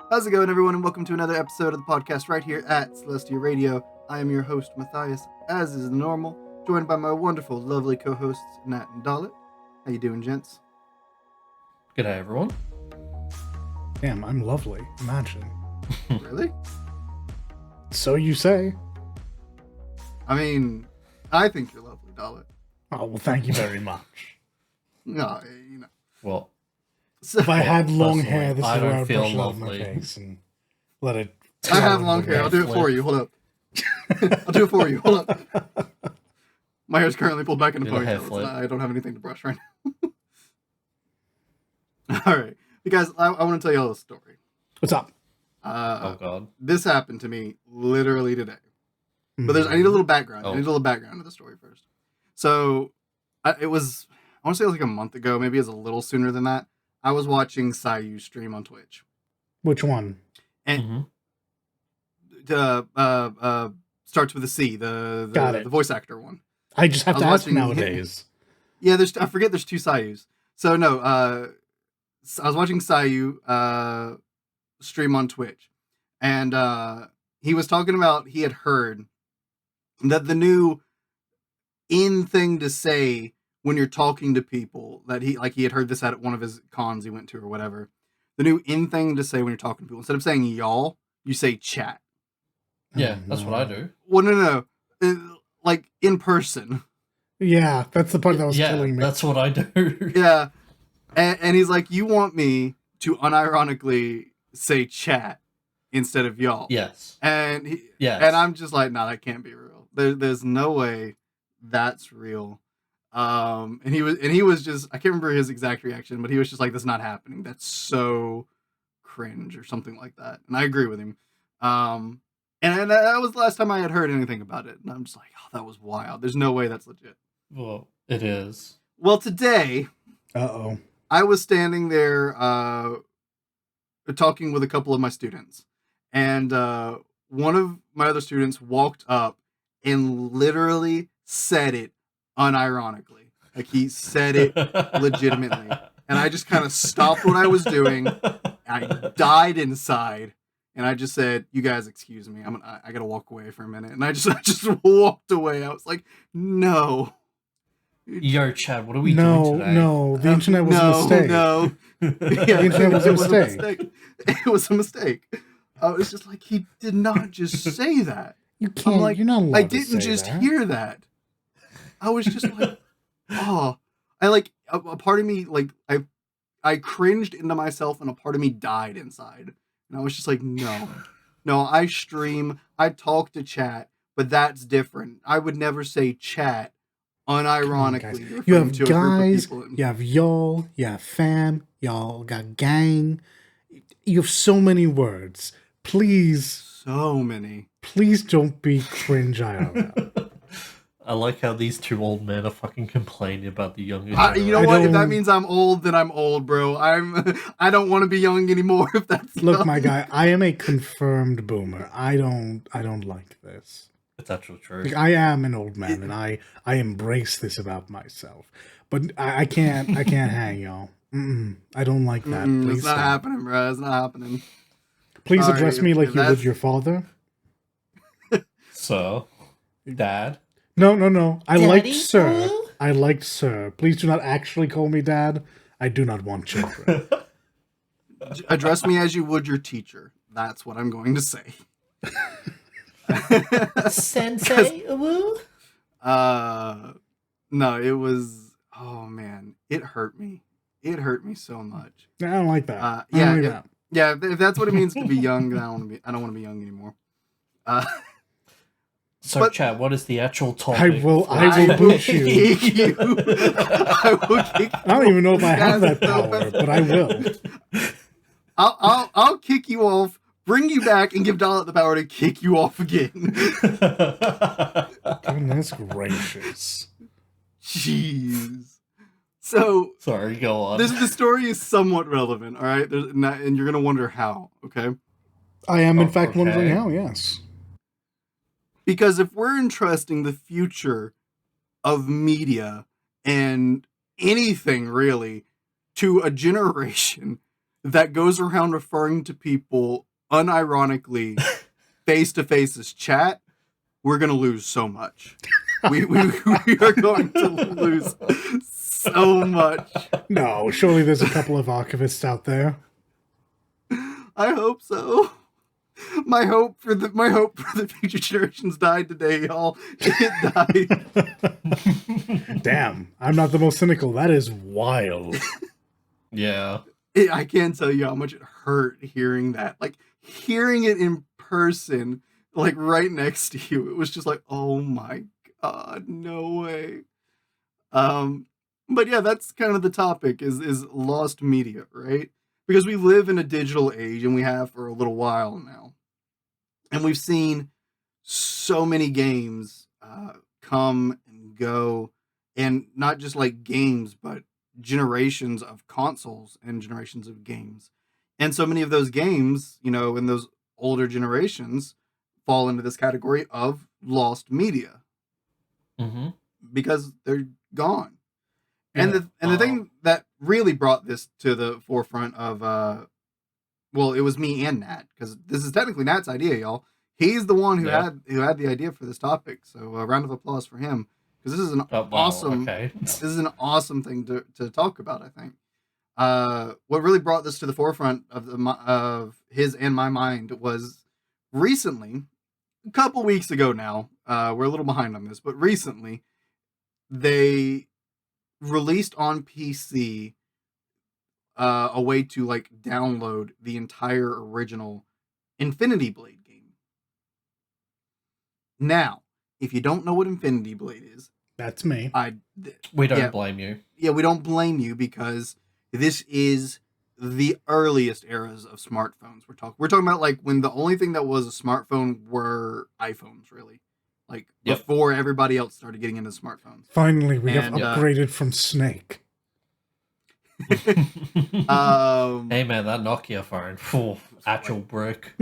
How's it going, everyone, and welcome to another episode of the podcast right here at Celestia Radio. I am your host, Matthias, as is normal, joined by my wonderful, lovely co-hosts, Nat and Dalit. How you doing, gents? G'day, everyone. Damn, I'm lovely. Imagine. Really? So you say. I mean, I think you're lovely, Dalit. Oh, well, thank you very much. No, you know. Well, So, If I had long hair, this I is where don't I'd feel brush it off my lovely. face and let it... I have long hair. I'll do it for you. Hold up. I'll do it for you. Hold up. My hair's currently pulled back in a Do the hair ponytail. flip. I don't have anything to brush right now. All right. You guys, I want to tell you all a story. What's up? Oh god. This happened to me literally today. But I need a little background. I need a little background to the story first. So, I want to say like a month ago, maybe it was a little sooner than that. I was watching Sayu stream on Twitch. Which one? And starts with a C, the Got it. the voice actor one. I just have I to was ask watching nowadays. Yeah, I forget there's two Sayus. So no, I was watching Sayu stream on Twitch, and he was talking about he had heard that the new in thing to say when you're talking to people, that he had heard this at one of his cons he went to or whatever. The new in thing to say when you're talking to people, instead of saying y'all, you say chat. Yeah, Oh, that's no. what I do. Well, no. Like in person. Yeah, that's the part that was Yeah, killing me. that's what I do. Yeah. And he's like, you want me to unironically say chat instead of y'all. Yes. And Yes. and I'm just like, nah, that can't be real. There's no way that's real. And he was just, I can't remember his exact reaction, but he was just like, that's not happening. That's so cringe or something like that. And I agree with him. And that was the last time I had heard anything about it. And I'm just like, oh, that was wild. There's no way that's legit. Well, it is. Well, today Uh-oh. I was standing there talking with a couple of my students, and one of my other students walked up and literally said it unironically. Like, he said it legitimately. And I just kind of stopped what I was doing. I died inside, and I just said, "You guys, excuse me. I gotta walk away for a minute." And I just walked away. I was like, "No." Yo, Chad, what are we doing today? No, the internet was a mistake. No, The internet was a mistake. It was a mistake. I was just like, he did not just say that. You can't, I'm like, you're not allowed I to didn't say just that. hear that. I was just like, oh, I like a part of me, like I cringed into myself, and a part of me died inside. And I was just like, no, I stream, I talk to chat, but that's different. I would never say chat unironically. You have referring to a group of guys, people. you have y'all, you have fam, y'all got gang. You have so many words. Please, So many. please don't be cringe IRL. I like how these two old men are fucking complaining about the younger You know generation. what? If don't- that means I'm old, then I'm old, bro. I don't want to be young anymore. If that's Look, my guy, I am a confirmed boomer. I don't like this. It's actually true. Like, I am an old man, and I embrace this about myself. But I can't hang, y'all. I don't like that. Please it's not stop. happening, bro. It's not happening. Please Sorry, address me like you that's- would your father. So, Dad. No. I liked Daddy? sir. I liked sir. Please do not actually call me dad. I do not want children. Address me as you would your teacher. That's what I'm going to say. Sensei, woo? No, it was. Oh man, it hurt me. It hurt me so much. I don't like that. I Yeah, don't like yeah. that. Yeah, if that's what it means to be young, then I don't want to be young anymore. So, But- Chad, what is the actual topic? I will I boot you. kick you. I will kick you. I don't even know if I have that That's so power, but I will. I'll kick you off, bring you back, and give Dalit the power to kick you off again. Goodness gracious. Jeez. So Sorry, go on. the story is somewhat relevant, all right? And you're gonna wonder how, okay? I am, in Oh, fact, wondering okay. how, yes. Because if we're entrusting the future of media and anything really to a generation that goes around referring to people unironically face to face as chat, we're gonna lose so much. We are going to lose so much. No, surely there's a couple of archivists out there. I hope so. My hope for the future generations died today, y'all. It died. Damn, I'm not the most cynical. That is wild. Yeah. I can't tell you how much it hurt hearing that. Like hearing it in person, like right next to you, it was just like, oh my god, no way. But yeah, that's kind of the topic is lost media, right? Because we live in a digital age and we have for a little while now. And we've seen so many games come and go, and not just like games, but generations of consoles and generations of games. And so many of those games, in those older generations, fall into this category of lost media Mm-hmm. because they're gone. Yeah. And the thing that really brought this to the forefront of well, it was me and Nat, because this is technically Nat's idea, y'all. He's the one who had the idea for this topic. So a round of applause for him, because this is an awesome this is an awesome thing to talk about, I think. What really brought this to the forefront of his and my mind was recently, a couple weeks ago now. We're a little behind on this, but recently they released on PC a way to like download the entire original Infinity Blade game. Now, if you don't know what Infinity Blade is, that's me. We don't blame you. Yeah, we don't blame you, because this is the earliest eras of smartphones. We're talking about like when the only thing that was a smartphone were iPhones, really. Like before everybody else started getting into smartphones. Finally, we have upgraded from Snake. Hey man, that Nokia phone, actual brick.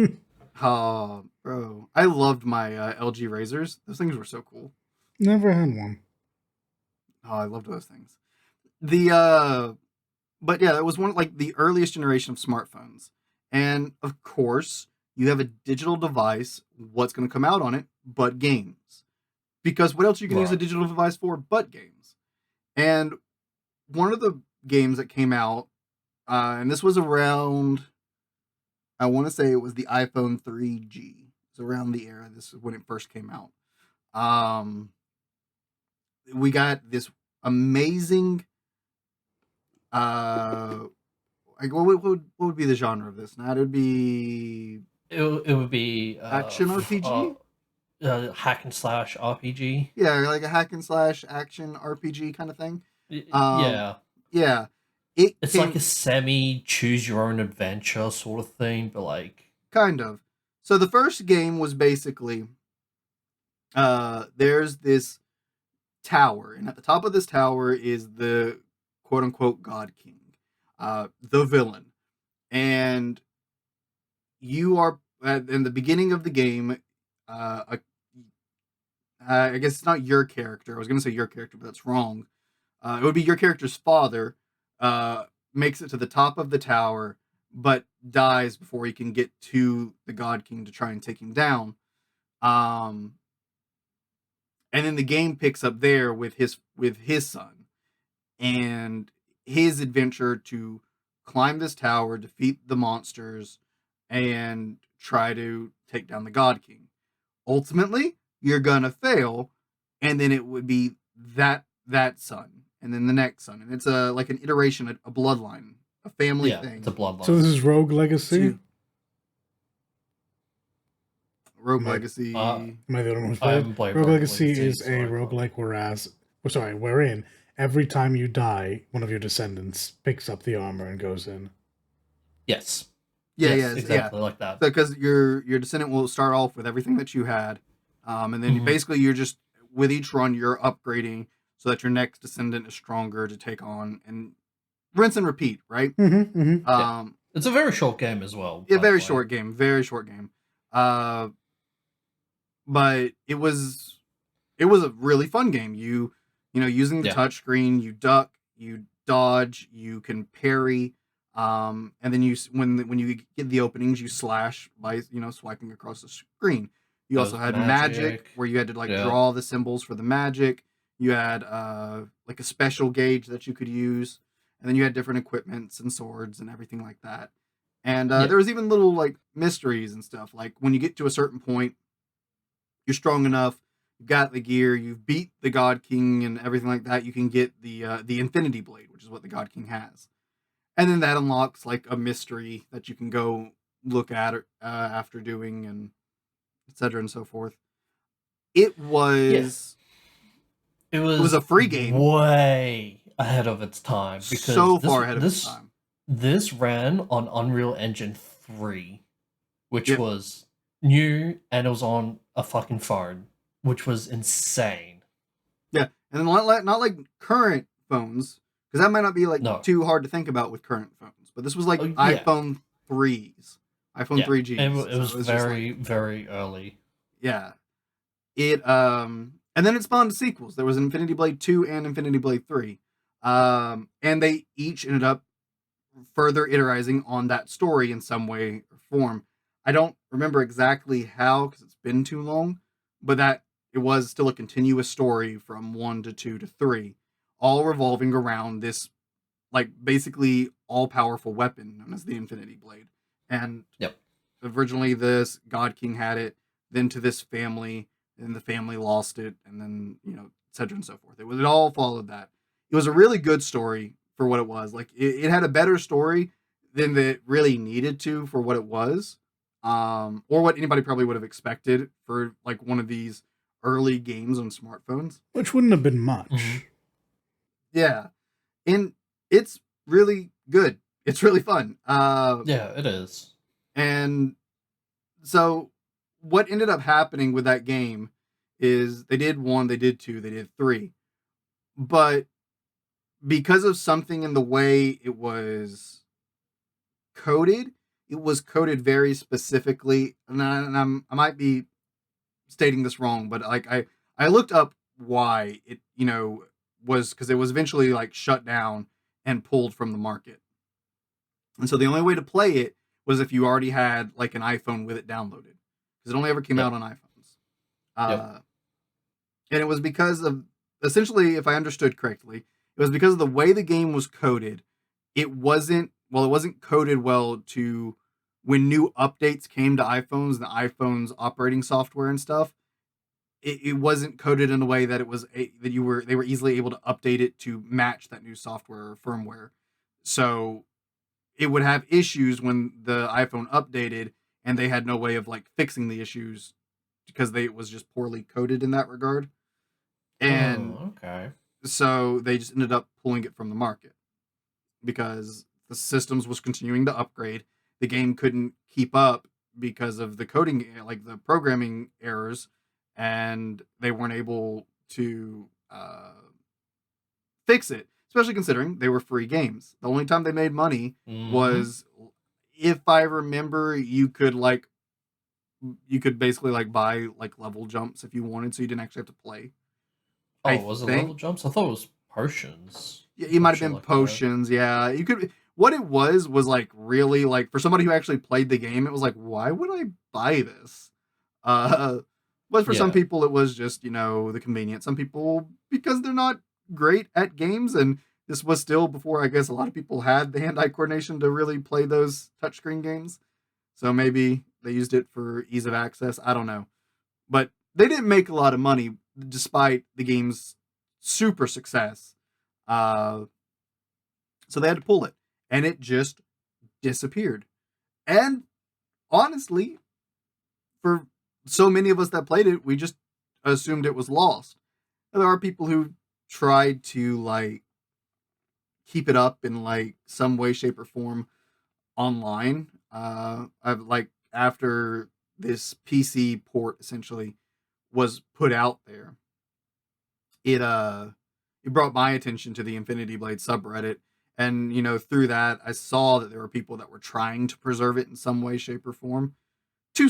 Oh, bro, I loved my LG Razors. Those things were so cool. Never had one. Oh, I loved those things. But yeah, it was one of like the earliest generation of smartphones, and of course, you have a digital device. What's going to come out on it but games? Because what else you can use a digital device for but games? And one of the games that came out, and this was around, I want to say it was the iPhone 3G. It's around the era. This is when it first came out. We got this amazing. Like what would be the genre of this? Now it would be. It would be action RPG. Hack and slash RPG. Yeah, like a hack and slash action RPG kind of thing. Yeah. It's like a semi choose your own adventure sort of thing, but like kind of. So the first game was basically there's this tower, and at the top of this tower is the quote unquote God King, the villain, and you are in the beginning of the game. I guess it's not your character. I was gonna say your character, but that's wrong. It would be your character's father. Makes it to the top of the tower, but dies before he can get to the God King to try and take him down. And then the game picks up there with his son and his adventure to climb this tower, defeat the monsters, and try to take down the God King. Ultimately, you're gonna fail, and then it would be that son, and then the next son, and it's like an iteration, a bloodline, a family thing. It's a bloodline. So this is Rogue Legacy. Rogue Legacy. Am I the only one? Rogue Legacy is a roguelike, wherein every time you die, one of your descendants picks up the armor and goes in. Yes. Yes, exactly like that. Because your descendant will start off with everything that you had, and then basically you're just with each run you're upgrading so that your next descendant is stronger to take on, and rinse and repeat, right? It's a very short game as well. Yeah, very short game. But it was a really fun game. You know, using the touchscreen, you duck, you dodge, you can parry. And then when you get the openings, you slash by swiping across the screen. You also had magic, where you had to draw the symbols for the magic. You had like a special gauge that you could use, and then you had different equipments and swords and everything like that. And there was even little like mysteries and stuff. Like when you get to a certain point, you're strong enough, you've got the gear, you've beat the God King and everything like that. You can get the Infinity Blade, which is what the God King has, and then that unlocks like a mystery that you can go look at after doing, and etc. and so forth. It was a free game, way ahead of its time, because so far ahead of its time. This ran on Unreal Engine 3, which was new, and it was on a fucking phone, which was insane. Yeah, and not like current phones, because that might not be too hard to think about with current phones. But this was like iPhone 3s, iPhone 3Gs. And it was very, very early. Yeah. And then it spawned sequels. There was Infinity Blade 2 and Infinity Blade 3. And they each ended up further iterating on that story in some way or form. I don't remember exactly how, because it's been too long, but that it was still a continuous story from 1 to 2 to 3, all revolving around this like basically all-powerful weapon known as the Infinity Blade. And originally this God King had it, then to this family, and the family lost it, and then, etc. and so forth. It all followed that. It was a really good story for what it was. Like it had a better story than it really needed to for what it was, or what anybody probably would have expected for like one of these early games on smartphones. Which wouldn't have been much. Mm-hmm. Yeah, and it's really good. It's really fun. Yeah, it is. And so what ended up happening with that game is they did 1, they did 2, they did 3. But because of something in the way it was coded very specifically. And I might be stating this wrong, but like I looked up why it, was because it was eventually like shut down and pulled from the market. And so the only way to play it was if you already had like an iPhone with it downloaded, because it only ever came out on iPhones. And it was because of, essentially, if I understood correctly, it was because of the way the game was coded. It wasn't coded well to when new updates came to iPhones and the iPhone's operating software and stuff. It wasn't coded in a way that it was they were easily able to update it to match that new software or firmware. So it would have issues when the iPhone updated, and they had no way of like fixing the issues because it was just poorly coded in that regard. And so they just ended up pulling it from the market because the systems was continuing to upgrade. The game couldn't keep up because of the coding, like the programming errors, and they weren't able to fix it, especially considering they were free games. The only time they made money was, if I remember, you could basically like buy like level jumps if you wanted, so you didn't actually have to play. Was it level jumps? I thought it was potions. Yeah, it might have been potions. Yeah, you could. What it was like really like, for somebody who actually played the game, it was like, why would I buy this? But for some people, it was just the convenience. Some people, because they're not great at games, and this was still before I guess a lot of people had the hand-eye coordination to really play those touchscreen games. So maybe they used it for ease of access. I don't know, but they didn't make a lot of money despite the game's super success. So they had to pull it, and it just disappeared. And honestly, for so many of us that played it, we just assumed it was lost. And there are people who tried to like keep it up in like some way, shape, or form online. I've like, after this PC port essentially was put out there, it brought my attention to the Infinity Blade subreddit, and through that I saw that there were people that were trying to preserve it in some way, shape, or form, to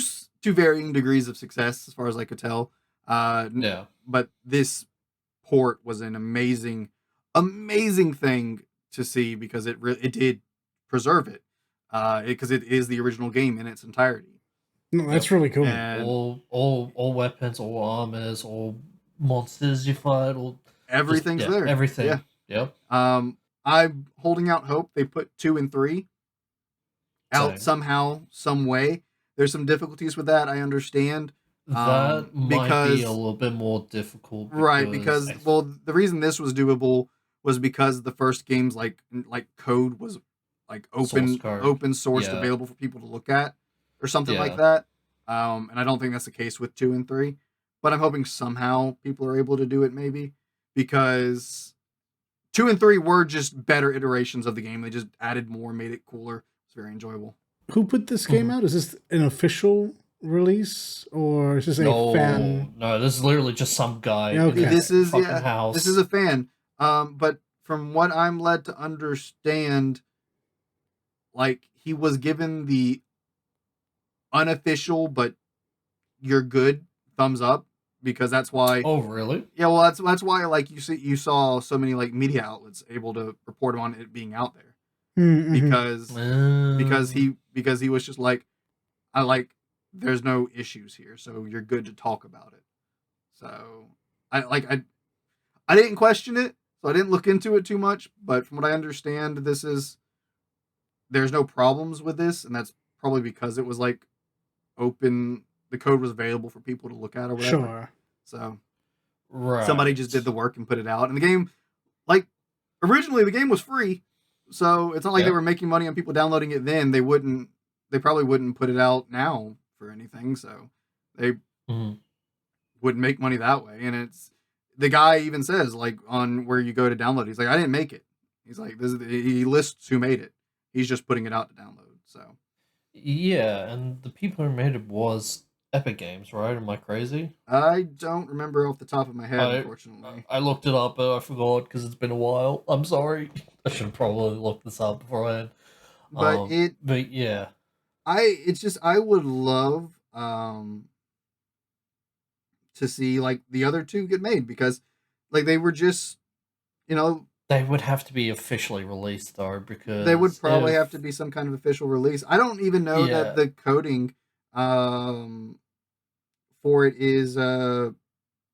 varying degrees of success as far as I could tell. But this port was an amazing thing to see, because it did preserve it, because it is the original game in its entirety. No, that's really cool. And all weapons, all armors, all monsters you fight, all everything's there. Everything. Yeah. Yep. I'm holding out hope they put 2 and 3 out Same. somehow, some way. There's some difficulties with that, I understand. That might be a little bit more difficult. Because the reason this was doable was because the first game's like code was like open source available for people to look at or something like that. And I don't think that's the case with 2 and 3, but I'm hoping somehow people are able to do it, maybe, because 2 and 3 were just better iterations of the game. They just added more, made it cooler. It's very enjoyable. Who put this game out? Is this an official release, or is this a fan? No, this is literally just some guy. Okay. This is house. This is a fan. But from what I'm led to understand, like, he was given the unofficial but you're good thumbs up, because that's why. Oh, really? Yeah, well, that's why, like, you saw so many like media outlets able to report on it being out there. Mm-hmm. Because he was just like, there's no issues here, so you're good to talk about it. So I didn't question it, so I didn't look into it too much, but from what I understand, there's no problems with this, and that's probably because it was like open, the code was available for people to look at or whatever. Sure. So somebody just did the work and put it out, and the game, like, originally the game was free. So it's not like they were making money on people downloading it then. They probably wouldn't put it out now for anything. So they wouldn't make money that way. And it's, the guy even says, like, on where you go to download, he's like, I didn't make it. He's like, he lists who made it. He's just putting it out to download. So yeah, and the people who made it was Epic Games, right? Am I crazy? I don't remember off the top of my head, unfortunately. I looked it up, but I forgot because it's been a while. I'm sorry. I should probably look this up beforehand. But yeah, I would love to see, like, the other 2 get made, because, like, they were just, they would have to be officially released, though, because they would probably have to be some kind of official release. I don't even know that the coding for it is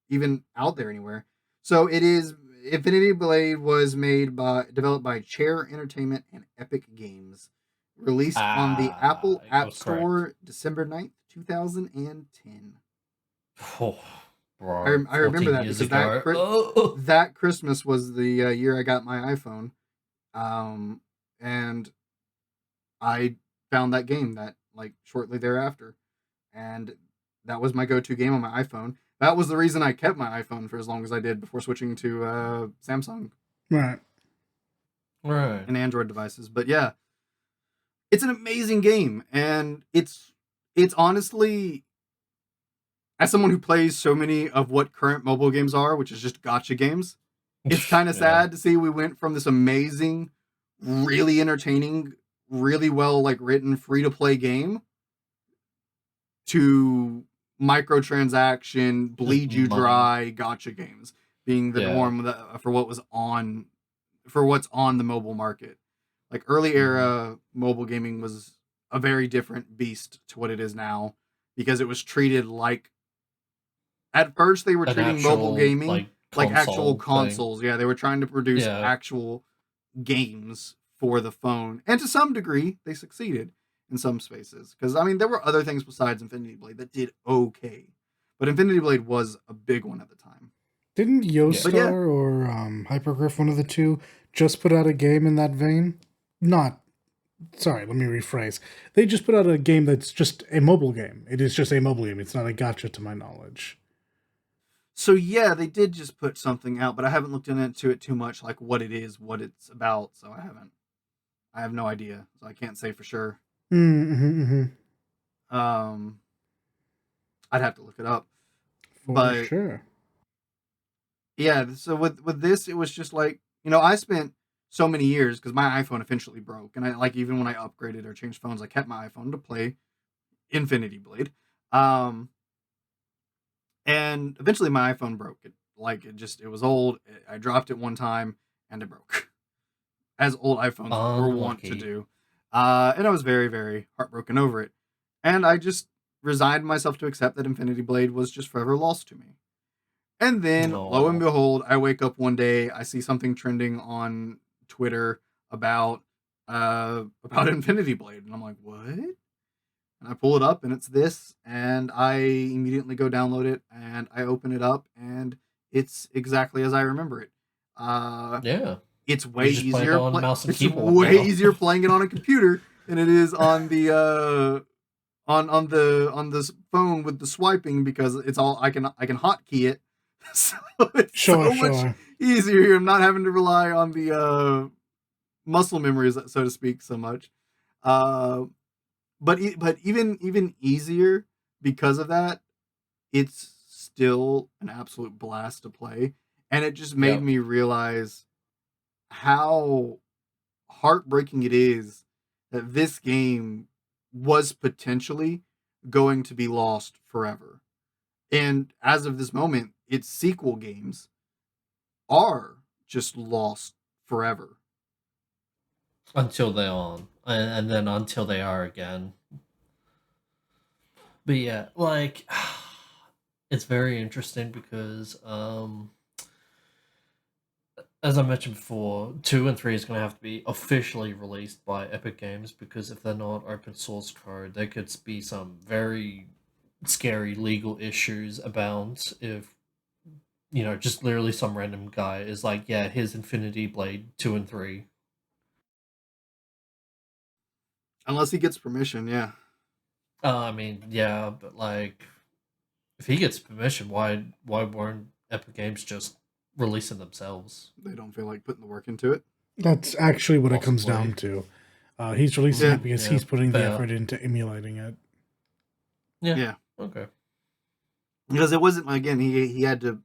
even out there anywhere. So it is, Infinity Blade was developed by Chair Entertainment and Epic Games, released on the Apple App Store December 9th, 2010. Oh, bro, I remember that because that Christmas was the year I got my iPhone, and I found that game that, like, shortly thereafter, and that was my go-to game on my iPhone. That was the reason I kept my iPhone for as long as I did before switching to Samsung, right, and Android devices. But yeah, it's an amazing game, and it's honestly, as someone who plays so many of what current mobile games are, which is just gacha games, it's kind of sad to see we went from this amazing, really entertaining, really well, like, written free-to-play game to microtransaction, bleed you dry gacha games being the norm for what's on the mobile market. Like, early era mobile gaming was a very different beast to what it is now, because it was treated like, at first they were treating mobile gaming like actual consoles. Yeah, they were trying to produce actual games for the phone, and to some degree they succeeded in some spaces, because, I mean, there were other things besides Infinity Blade that did okay, but Infinity Blade was a big one at the time. Didn't Yoastar or Hypergriff, one of the 2, just put out a game in that vein? Sorry, let me rephrase. They just put out a game that's just a mobile game. It is just a mobile game. It's not a gacha, to my knowledge. So yeah, they did just put something out, but I haven't looked into it too much, like what it is, what it's about. So I have no idea. So I can't say for sure. Mm-hmm. I'd have to look it up. For sure. Yeah, so with this, it was just like, I spent so many years, because my iPhone eventually broke, and I, like, even when I upgraded or changed phones, I kept my iPhone to play Infinity Blade. And eventually my iPhone broke. It was old. I dropped it one time and it broke, as old iPhones were wont to do. And I was very, very heartbroken over it. And I just resigned myself to accept that Infinity Blade was just forever lost to me. And then, lo and No. behold, I wake up one day, I see something trending on Twitter about Infinity Blade, and I'm like, what? And I pull it up, and it's this, and I immediately go download it, and I open it up, and it's exactly as I remember it. Yeah. It's You way just play it easier. on mouse and It's keyboard way now. easier playing it on a computer than it is on the on this phone with the swiping, because it's all I can hotkey it, so it's Sure, so much sure. easier. I'm not having to rely on the muscle memories, so to speak, so much. Uh, but even easier because of that, it's still an absolute blast to play, and it just made Yep. me realize how heartbreaking it is that this game was potentially going to be lost forever. And as of this moment, its sequel games are just lost forever. Until they aren't. And then until they are again. But yeah, like it's very interesting because as I mentioned before, 2 and 3 is going to have to be officially released by Epic Games, because if they're not open source code, there could be some very scary legal issues about if, just literally some random guy is like, yeah, here's Infinity Blade 2 and 3. Unless he gets permission, yeah. I mean, yeah, but like, if he gets permission, why weren't Epic Games just releasing themselves? They don't feel like putting the work into it. That's actually what it comes Possibly. down to. He's releasing Yeah. it because Yeah, he's putting the fair. effort into emulating it. Yeah. Yeah. Okay. Because it wasn't, again, he had to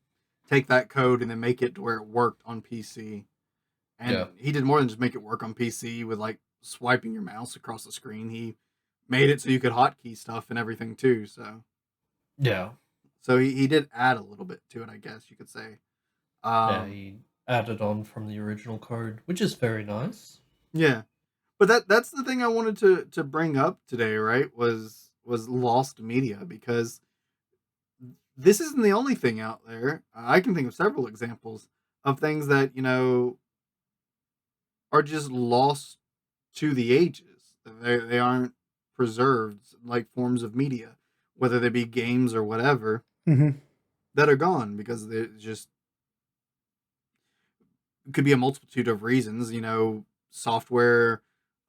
take that code and then make it to where it worked on PC. Yeah. And he did more than just make it work on PC with like swiping your mouse across the screen. He made it so you could hotkey stuff and everything too. Yeah. So he did add a little bit to it, I guess you could say. Yeah, Um, he added on from the original code, which is very nice. yeah, but that's the thing I wanted to bring up today, right? Was lost media, because this isn't the only thing out there. I can think of several examples of things that are just lost to the ages. They aren't preserved like forms of media, whether they be games or whatever, Mm-hmm. that are gone because they just could be a multitude of reasons. Software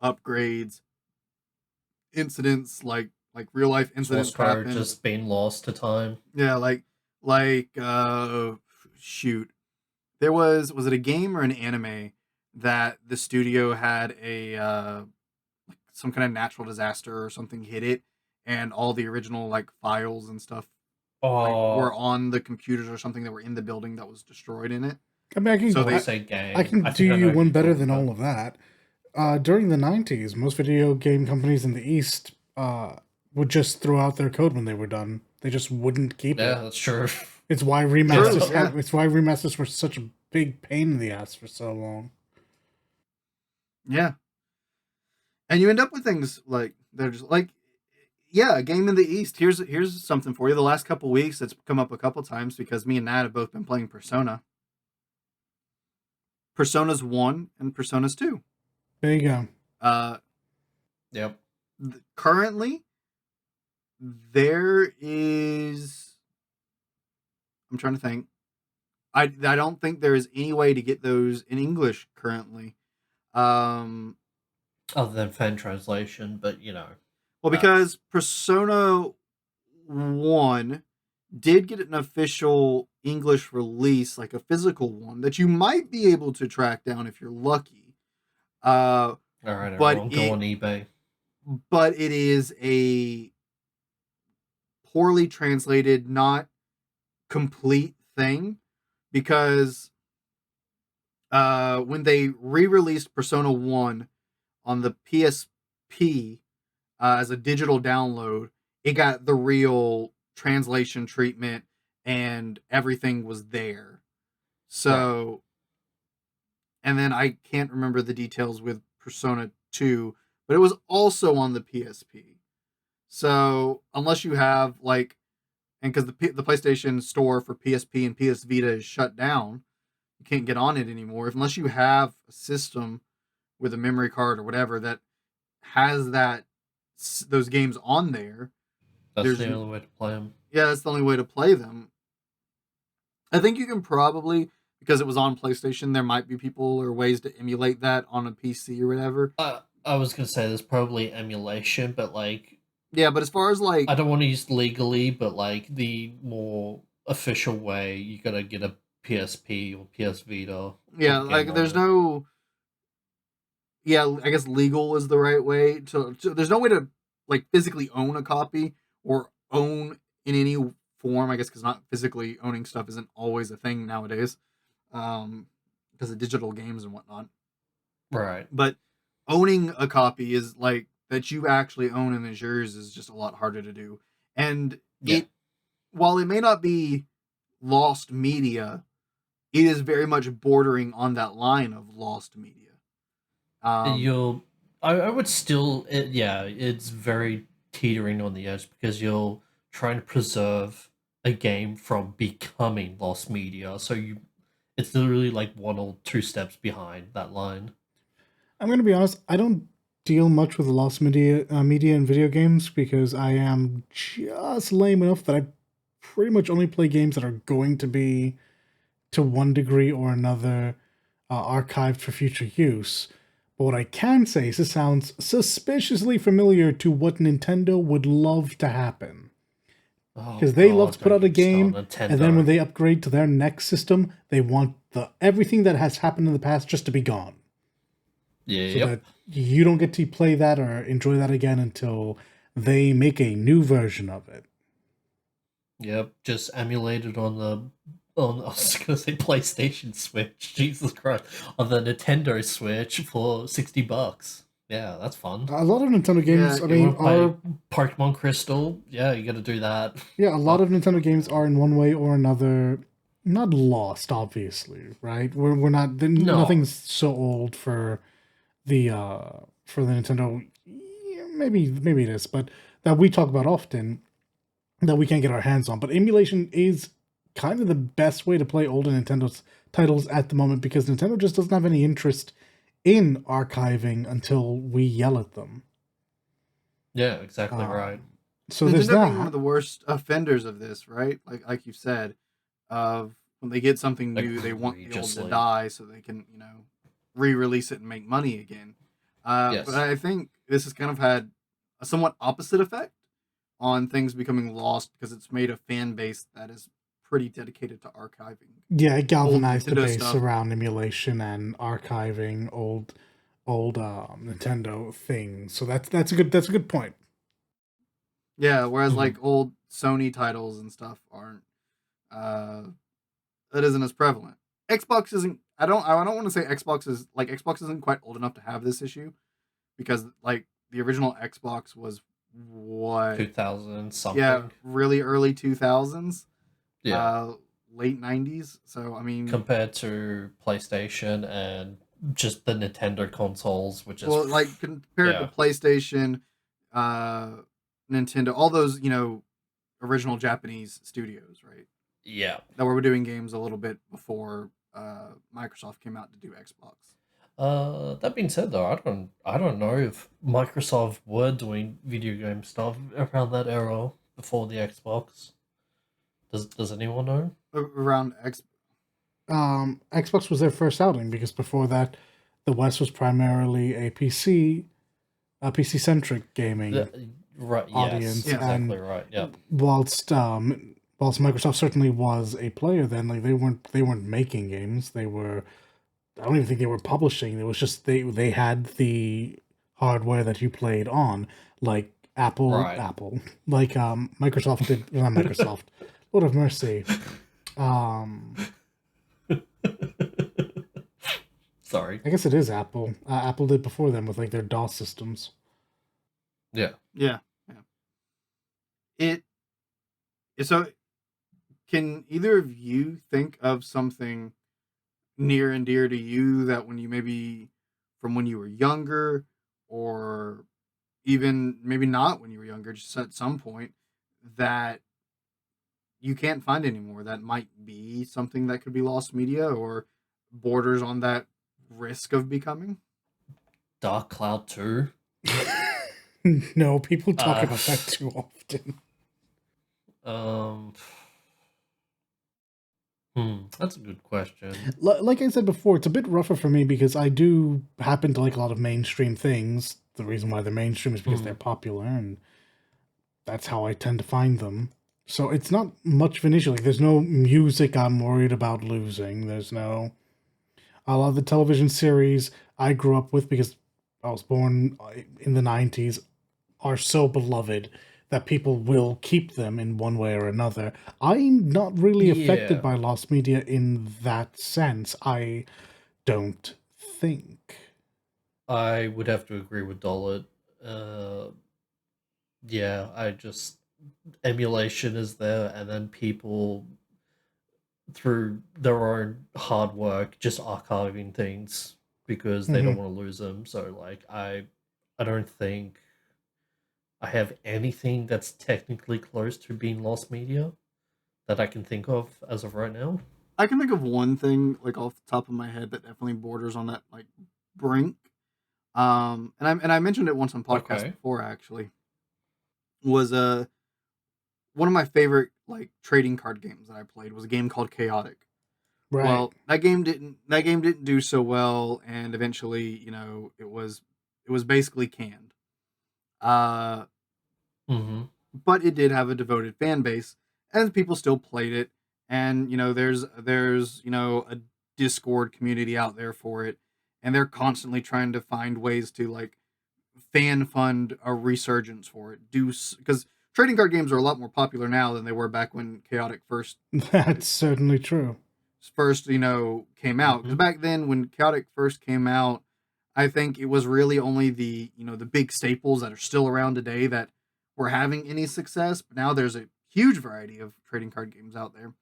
upgrades, incidents, like real life Source incidents code happen. just being lost to time. Yeah, like shoot, there was it a game or an anime that the studio had a some kind of natural disaster or something hit it, and all the original like files and stuff like were Oh, on the computers or something that were in the building that was destroyed in it. I mean, I So want to they say I game. can I do think I know you who one you're better talking than about. all of that. During the 90s, most video game companies in the East would just throw out their code when they were done. They just wouldn't keep Yeah, it. that's true. It's why true, remasters yeah, it's why remasters were such a big pain in the ass for so long. yeah, and you end up with things like they're just like, yeah, a game in the East. Here's something for you. The last couple weeks, it's come up a couple times because me and Nat have both been playing Personas 1 and Personas 2. There you go. Uh, Yep. Currently, there is. I'm trying to think. I don't think there is any way to get those in English currently. Um, Other than fan translation, but well, because Persona 1 did get an official English release, like a physical one that you might be able to track down if you're lucky. Uh, all right, but everyone, go it on eBay. but it is a poorly translated, not complete thing, because when they re-released Persona 1 on the PSP as a digital download, it got the real translation treatment and everything was there. Right. So, and then I can't remember the details with Persona 2, but it was also on the PSP. So unless you have like, and because the PlayStation Store for PSP and PS Vita is shut down, you can't get on it anymore. Unless you have a system with a memory card or whatever that has those games on there. That's the only way to play them. Yeah, that's the only way to play them. I think you can probably, because it was on PlayStation, there might be people or ways to emulate that on a PC or whatever. I was gonna say there's probably emulation, but like, yeah, but as far as like, I don't want to use legally, but like the more official way, you gotta get a PSP or PS Vita. Yeah, like there's no. Yeah, I guess legal is the right way to. There's no way to like physically own a copy or own in any form. I guess because not physically owning stuff isn't always a thing nowadays, because of digital games and whatnot. Right. But owning a copy is like that you actually own and is yours is just a lot harder to do. And while it may not be lost media, it is very much bordering on that line of lost media. I would still, it's very teetering on the edge because you're trying to preserve a game from becoming lost media. So it's literally like 1 or 2 steps behind that line. I'm going to be honest, I don't deal much with lost media in video games because I am just lame enough that I pretty much only play games that are going to be, to one degree or another, archived for future use. But what I can say is it sounds suspiciously familiar to what Nintendo would love to happen. Because they love to put out a game, and then when they upgrade to their next system, they want everything that has happened in the past just to be gone. Yeah. So that you don't get to play that or enjoy that again until they make a new version of it. Yep, just emulated on I was gonna say PlayStation Switch. Jesus Christ, on the Nintendo Switch for $60. Yeah, that's fun. A lot of Nintendo games, are Pokemon Crystal. Yeah, you got to do that. Yeah, a lot of Nintendo games are in one way or another not lost, obviously, right? We're not. Nothing's so old for the Nintendo. Yeah, maybe it is, but that we talk about often that we can't get our hands on. But emulation is kind of the best way to play older Nintendo's titles at the moment because Nintendo just doesn't have any interest in archiving until we yell at them. Yeah, exactly right. So there's that. One of the worst offenders of this, right? Like you said, of when they get something new, they want the old to die so they can, re-release it and make money again. Yes. But I think this has kind of had a somewhat opposite effect on things becoming lost because it's made a fan base that is pretty dedicated to archiving. Yeah, it galvanized the base around emulation and archiving old Nintendo things. So that's a good point. Yeah, whereas like old Sony titles and stuff aren't that isn't as prevalent. Xbox isn't I don't want to say Xbox isn't quite old enough to have this issue because like the original Xbox was what 2000 something. Yeah, really early 2000s. Yeah. Late 90s. So I mean compared to PlayStation and just the Nintendo consoles, which is like compared to PlayStation, Nintendo, all those, original Japanese studios, right? Yeah. That were doing games a little bit before Microsoft came out to do Xbox. That being said, though, I don't know if Microsoft were doing video game stuff around that era before the Xbox. Does anyone know? Around Xbox was their first outing because before that, the West was primarily a PC centric gaming audience. Yes, exactly right. Yeah. Whilst Microsoft certainly was a player then, like they weren't making games. I don't even think they were publishing. It was just they had the hardware that you played on, like Apple, like Microsoft did. Not Microsoft. Lord of mercy. Sorry. I guess it is Apple. Apple did before them with like their DOS systems. Yeah. So, can either of you think of something near and dear to you that when you maybe from when you were younger or even maybe not when you were younger, just at some point, that you can't find anymore. That might be something that could be lost media or borders on that risk of becoming. Dark Cloud 2? No, people talk Uh, about that too often. Um, that's a good question. Like I said before, it's a bit rougher for me because I do happen to like a lot of mainstream things. The reason why they're mainstream is because they're popular, and that's how I tend to find them. So it's not much of an issue. Like, there's no music I'm worried about losing. There's no... A lot of the television series I grew up with, because I was born in the 90s, are so beloved that people will keep them in one way or another. I'm not really affected Yeah. by lost media in that sense, I don't think. I would have to agree with Dollard. Yeah, emulation is there, and then people through their own hard work just archiving things because they don't want to lose them. So like I don't think I have anything that's technically close to being lost media that I can think of as of right now. I can think of one thing like off the top of my head that definitely borders on that like brink. And I mentioned it once on podcast Okay. before actually. Was one of my favorite like trading card games that I played was a game called Chaotic. Right. Well, that game didn't do so well, and eventually, it was basically canned. Uh, Mm-hmm. but it did have a devoted fan base, and people still played it. And there's a Discord community out there for it, and they're constantly trying to find ways to like fan fund a resurgence for it. Because trading card games are a lot more popular now than they were back when Chaotic That's certainly true. came out. Because Mm-hmm. back then, when Chaotic first came out, I think it was really only the big staples that are still around today that were having any success. But now there's a huge variety of trading card games out there.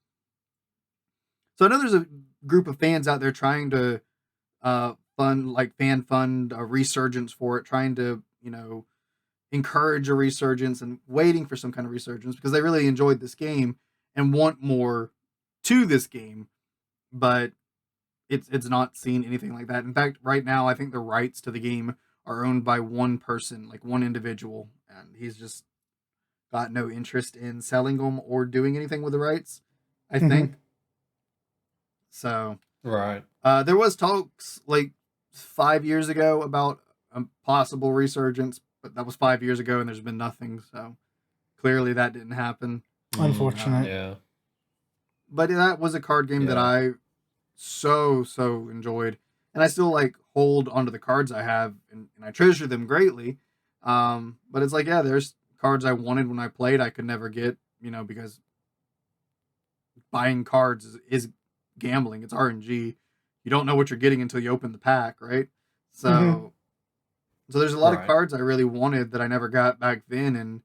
So I know there's a group of fans out there trying to fan fund a resurgence for it, trying to encourage a resurgence and waiting for some kind of resurgence because they really enjoyed this game and want more to this game, but it's not seen anything like that. In fact, right now I think the rights to the game are owned by one person, like one individual, and he's just got no interest in selling them or doing anything with the rights, I think. So Right. there was talks like 5 years ago about a possible resurgence, but that was 5 years ago, and there's been nothing. So clearly that didn't happen. Unfortunate. Yeah. But that was a card game that Yeah. I so enjoyed, and I still like hold onto the cards I have, and I treasure them greatly. But it's like, yeah, there's cards I wanted when I played I could never get, because buying cards is gambling. It's RNG. You don't know what you're getting until you open the pack, right? So so there's a lot of Right. cards I really wanted that I never got back then, and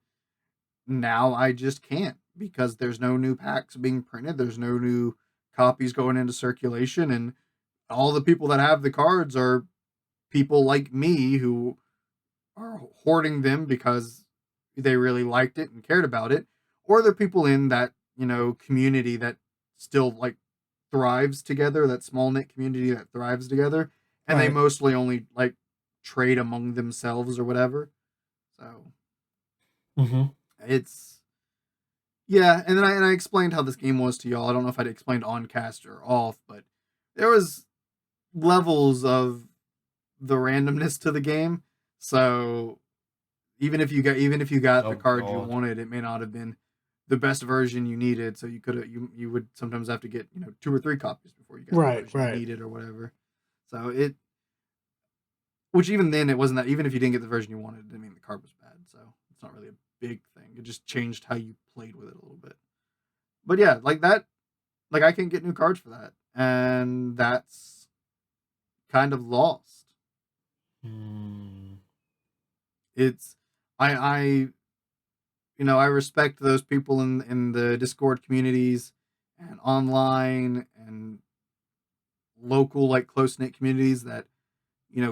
now I just can't because there's no new packs being printed. There's no new copies going into circulation, and all the people that have the cards are people like me who are hoarding them because they really liked it and cared about it, or they're people in that community that still like thrives together, that small knit community that thrives together, and they Right. mostly only like trade among themselves or whatever. So Mm-hmm. it's yeah, and then I explained how this game was to y'all. I don't know if I'd explained on cast or off, but there was levels of the randomness to the game. So even if you got the Oh card you God. wanted, it may not have been the best version you needed. So you would sometimes have to get two or three copies before you got the Right, version you right. needed or whatever. So which even then it wasn't that, even if you didn't get the version you wanted, it didn't mean the card was bad. So it's not really a big thing. It just changed how you played with it a little bit. But yeah, like that, like I can get new cards for that, and that's kind of lost. Mm. It's I I respect those people in the Discord communities and online and local like close knit communities that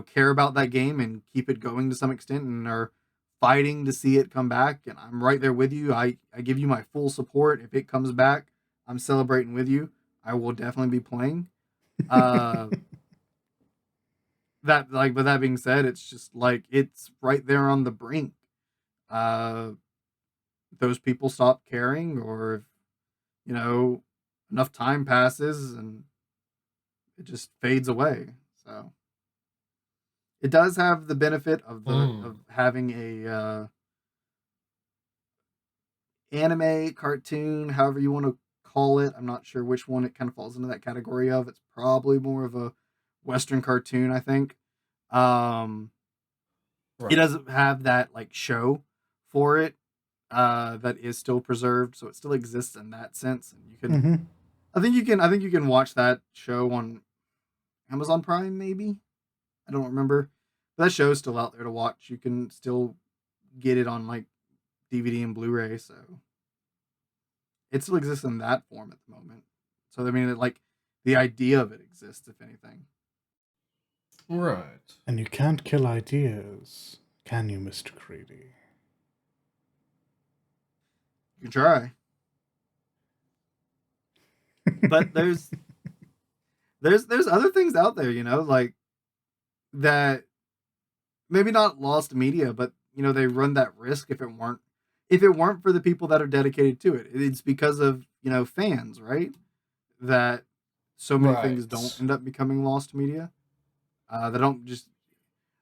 care about that game and keep it going to some extent and are fighting to see it come back. And I'm right there with you. I give you my full support. If it comes back, I'm celebrating with you. I will definitely be playing. But that being said, it's just like it's right there on the brink. Uh, those people stop caring, or if, enough time passes and it just fades away. So it does have the benefit of having a anime cartoon, however you want to call it. I'm not sure which one it kind of falls into that category of. It's probably more of a Western cartoon, I think. It doesn't have that like show for it that is still preserved, so it still exists in that sense. And you can, I think you can watch that show on Amazon Prime, maybe. I don't remember. But that show's still out there to watch. You can still get it on like DVD and Blu-ray, so it still exists in that form at the moment. So I mean, like the idea of it exists, if anything. Right. And you can't kill ideas, can you, Mr. Creedy? You can try. But there's other things out there, like that maybe not lost media, but they run that risk if it weren't for the people that are dedicated to it. It's because of, fans, right? That so many things don't end up becoming lost media. They don't just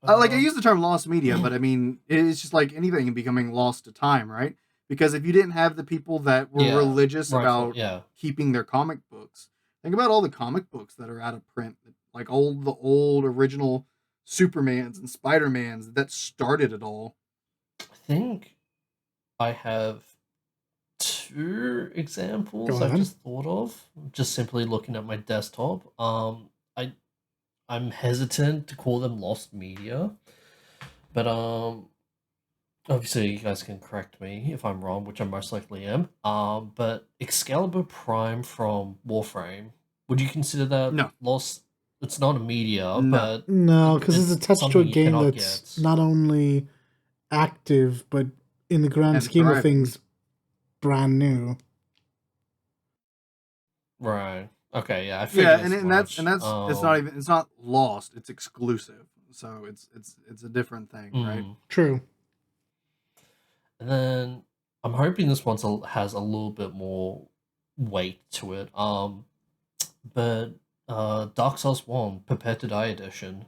like I use the term lost media, but I mean it's just like anything becoming lost to time, right? Because if you didn't have the people that were religious about keeping their comic books, think about all the comic books that are out of print, like the old original Supermans and Spider-Mans that started it all. I think I have 2 examples I just thought of, just simply looking at my desktop. I'm hesitant to call them lost media, but obviously you guys can correct me if I'm wrong, which I most likely am. But Excalibur Prime from Warframe, would you consider that lost? It's not a media, but no, because it's attached to a game that's not only active, but in the grand scheme of things, brand new. Right. Okay. Yeah. I figured. And that's it's not lost. It's exclusive. So it's a different thing, right? True. And then I'm hoping this one has a little bit more weight to it. But Dark Souls 1 Prepare to Die edition.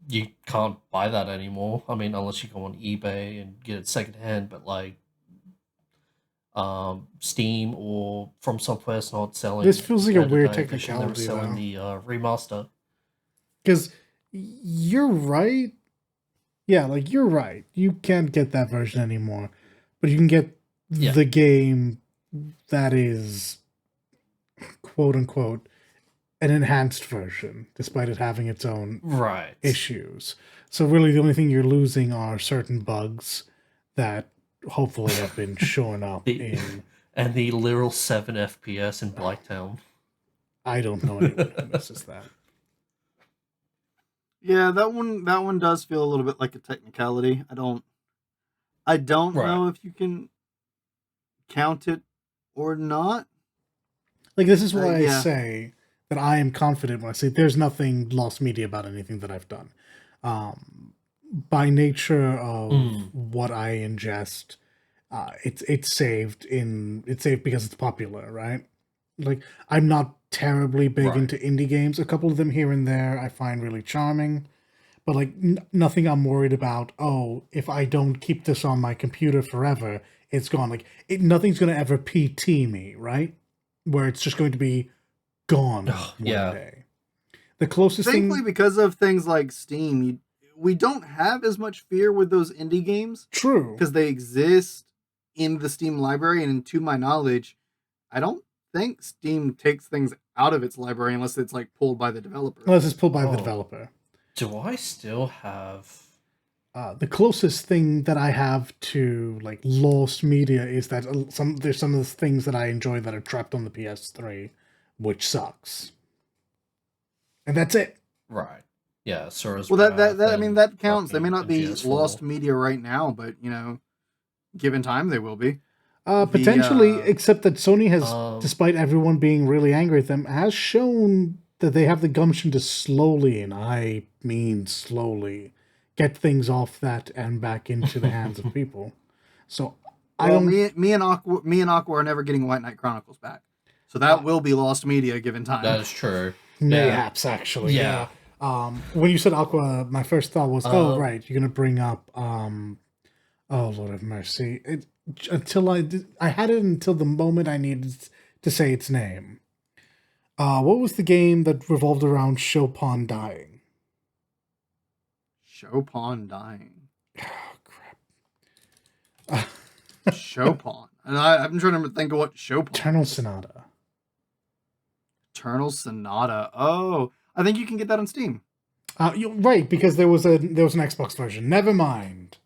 You can't buy that anymore. I mean, unless you go on eBay and get it secondhand, but like Steam or From Software's not selling. This feels like a weird technicality. They're selling the remaster. Because you're right. Yeah, like you're right. You can't get that version anymore, but you can get the game that is quote unquote an enhanced version, despite it having its own issues. So really, the only thing you're losing are certain bugs that hopefully have been shown up and the literal 7 FPS in Blighttown. I don't know anyone who misses that. Yeah, that one does feel a little bit like a technicality. I don't know if you can count it or not. Like this is why I say that I am confident when I say there's nothing lost media about anything that I've done. By nature of what I ingest, it's saved because it's popular, right? Like I'm not terribly big into indie games. A couple of them here and there I find really charming, but like nothing I'm worried about. Oh, if I don't keep this on my computer forever, it's gone. Like nothing's gonna ever PT me, right? Where it's just going to be gone one day. The closest Thankfully, because of things like Steam, we don't have as much fear with those indie games. True. Because they exist in the Steam library, and to my knowledge, I don't think Steam takes things out of its library unless it's like pulled by the developer. Unless it's pulled by the developer. Do I still have... the closest thing that I have to like lost media is that there's some of the things that I enjoy that are trapped on the PS3, which sucks. And that's it. Right. Yeah, Sora's Well, Wrath I mean, and that counts. They may fucking not be MGS4. lost media right now, but given time, they will be. Potentially, except that Sony has, Um, despite everyone being really angry at them, has shown that they have the gumption to slowly, and I mean slowly, get things off that and back into the hands of people. So I Well, don't. me and Aqua are never getting White Knight Chronicles back, so that will be lost media given time. that is true. Mayhaps, actually. Yeah. When you said Aqua, my first thought was, oh, right, you're going to bring up, oh, Lord have mercy. I had it until the moment I needed to say its name. What was the game that revolved around Chopin dying? Chopin dying. Oh, crap. Chopin. And I'm trying to think of what Chopin. Eternal Sonata. Eternal Sonata. Oh, I think you can get that on Steam. You're right, because there was an Xbox version. Never mind.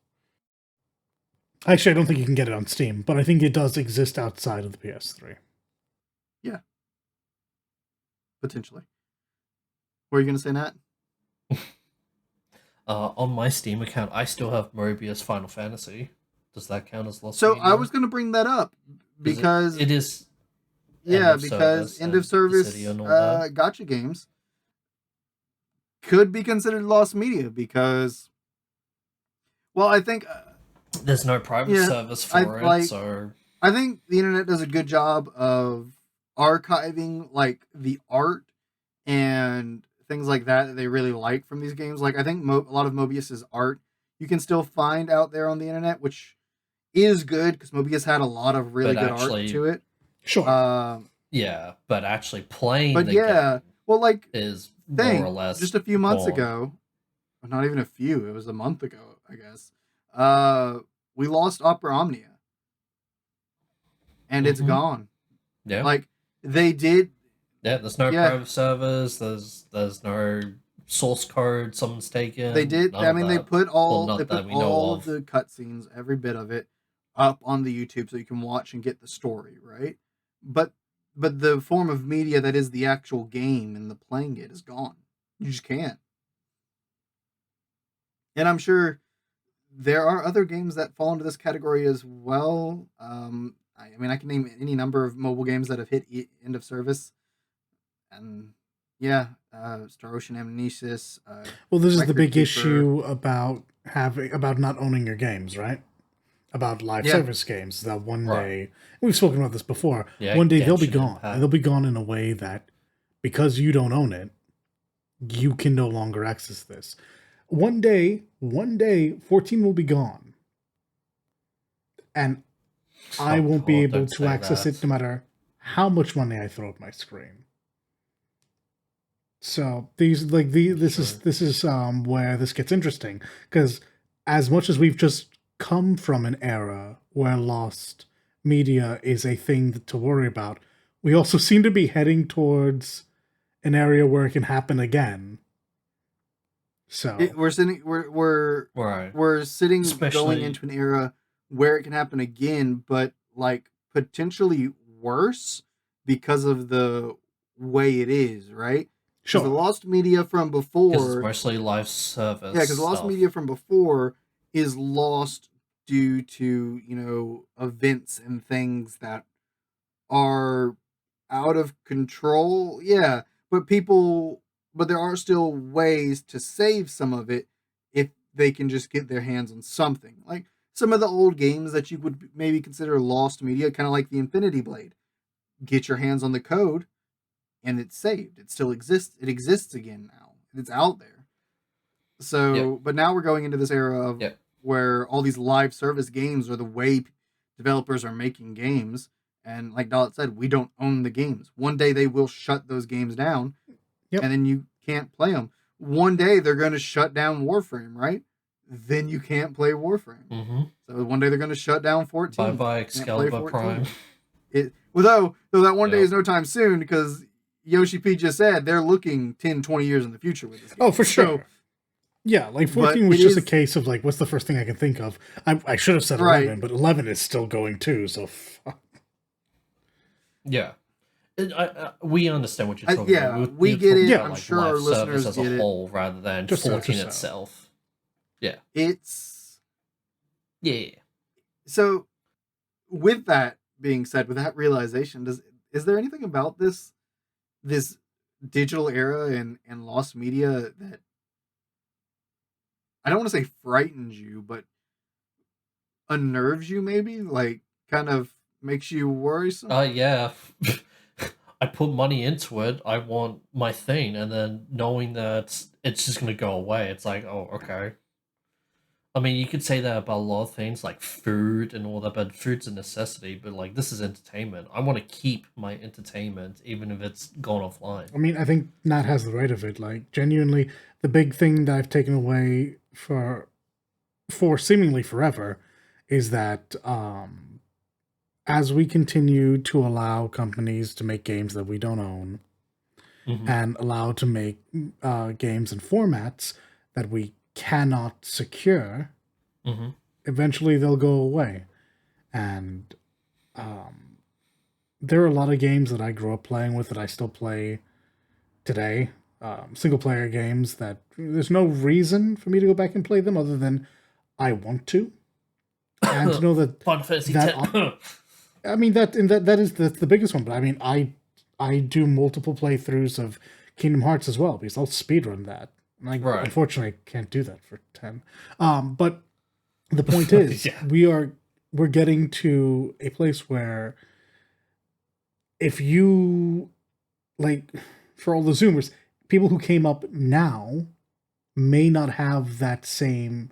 Actually, I don't think you can get it on Steam, but I think it does exist outside of the PS3. Yeah. Potentially. What are you going to say, Nat? On my Steam account, I still have Mobius Final Fantasy. Does that count as lost So media? I was going to bring that up because it is. Because end of service gotcha games could be considered lost media because, well, I think there's no private service for it, so I think the internet does a good job of archiving like the art and things like that they really like from these games. Like I think a lot of Mobius's art you can still find out there on the internet, which is good because Mobius had a lot of really good art to it. Sure. Yeah, but actually playing the game well, like is more or less just a few months ago, not even a few, it was a month ago, I guess. We lost Opera Omnia. And it's gone. Yeah. Like they did. Yeah, there's no private servers, there's no source code someone's taken. They did. I mean, they put all of the cutscenes, every bit of it, up on the YouTube so you can watch and get the story, right? But the form of media that is the actual game and the playing it is gone. You just can't. And I'm sure there are other games that fall into this category as well. I mean, I can name any number of mobile games that have hit end of service. And Star Ocean Amnesis. Well, this is the big issue about not owning your games, right? About live service games. That one day, we've spoken about this before. Yeah, one day they'll be gone, and they'll be gone in a way that, because you don't own it, you can no longer access this. One day, 14 will be gone, and I won't be able to access it no matter how much money I throw at my screen. So this is where this gets interesting, because as much as we've just come from an era where lost media is a thing to worry about, we also seem to be heading towards an area where it can happen again. So we're sitting going into an era where it can happen again, but like potentially worse because of the way it is, right? Sure. The lost media from before, it's mostly live service. Yeah, because the lost media from before is lost due to events and things that are out of control. Yeah, but there are still ways to save some of it if they can just get their hands on something. Like some of the old games that you would maybe consider lost media, kind of like the Infinity Blade. Get your hands on the code, and it's saved. It still exists. It exists again now. It's out there. So, but now we're going into this era of where all these live service games are the way developers are making games. And like Dalit said, we don't own the games. One day they will shut those games down, and then you can't play them. One day they're going to shut down Warframe, right? Then you can't play Warframe. Mm-hmm. So one day they're going to shut down 14. Bye-bye Excalibur Prime. Though that one day is no time soon, because Yoshi P just said they're looking 10, 20 years in the future with this game. Oh, for sure. So, yeah, like 14 was just a case of like, what's the first thing I can think of? I should have said 11, but 11 is still going too, so fuck. Yeah. We understand what you're talking yeah, about. we You're get talking it. about I'm like sure live our service listeners as a get it. whole rather than Just so, 14 just so. itself. Yeah. It's Yeah. so with that being said, with that realization, is there anything about this digital era and lost media that I don't want to say frightens you, but unnerves you maybe? Like kind of makes you worrisome? Yeah. I put money into it. I want my thing, and then knowing that it's just gonna go away, it's like, oh, okay. I mean, you could say that about a lot of things like food and all that, but food's a necessity. But like, this is entertainment. I want to keep my entertainment, even if it's gone offline. I mean, I think Nat has the right of it. Like, genuinely, the big thing that I've taken away for seemingly forever is that as we continue to allow companies to make games that we don't own Mm-hmm. and allow to make games and formats that we cannot secure, Mm-hmm. eventually they'll go away. And um, there are a lot of games that I grew up playing with that I still play today. Single player games that there's no reason for me to go back and play them other than I want to. And to know that Final Fantasy that 10. I mean that's the biggest one. But I mean I do multiple playthroughs of Kingdom Hearts as well because I'll speedrun that. And I Right. unfortunately can't do that for 10. But the point is Yeah. we're getting to a place where if you like for all the Zoomers, people who came up now may not have that same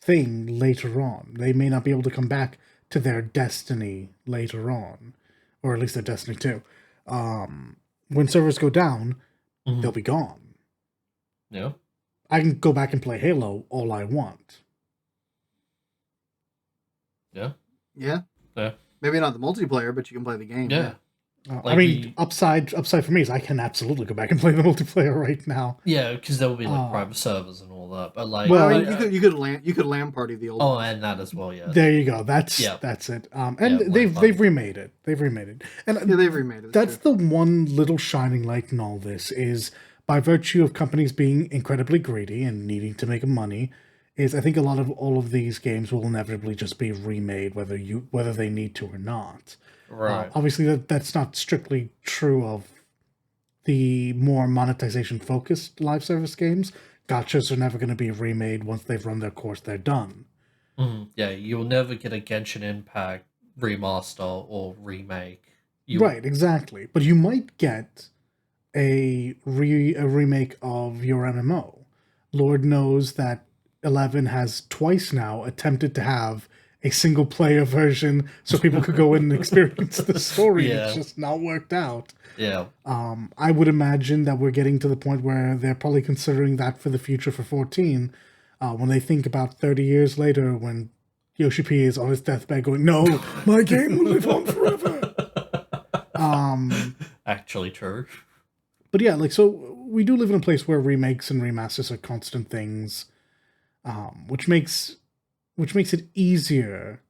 thing later on. They may not be able to come back to their Destiny later on, or at least their Destiny 2. When servers go down, Mhm. they'll be gone. Yeah. I can go back and play Halo all I want. Yeah. Yeah. Yeah. Maybe not the multiplayer, but you can play the game. Yeah. I mean, upside for me is I can absolutely go back and play the multiplayer right now. Yeah, because there will be like private servers and all that. But like, Well, I mean, you could LAN party the old. Oh, ones. and that as well. Yeah. There you go. That's it. And they've remade it. They've remade it. And yeah, they've remade it. That's the one little shining light in all this is by virtue of companies being incredibly greedy and needing to make money. Is I think all of these games will inevitably just be remade whether they need to or not. Right. Obviously, that's not strictly true of the more monetization focused live service games. Gotchas are never going to be remade once they've run their course. They're done. Mm-hmm. Yeah, you'll never get a Genshin Impact remaster or remake. Right, exactly. But you might get a remake of your MMO. Lord knows that 11 has twice now attempted to have a single player version so people could go in and experience the story. Yeah. It's just not worked out. Yeah. I would imagine that we're getting to the point where they're probably considering that for the future for 14. When they think about 30 years later when Yoshi P is on his deathbed going, no, my game will live on forever. Actually true. But yeah, like, so we do live in a place where remakes and remasters are constant things, which makes it easier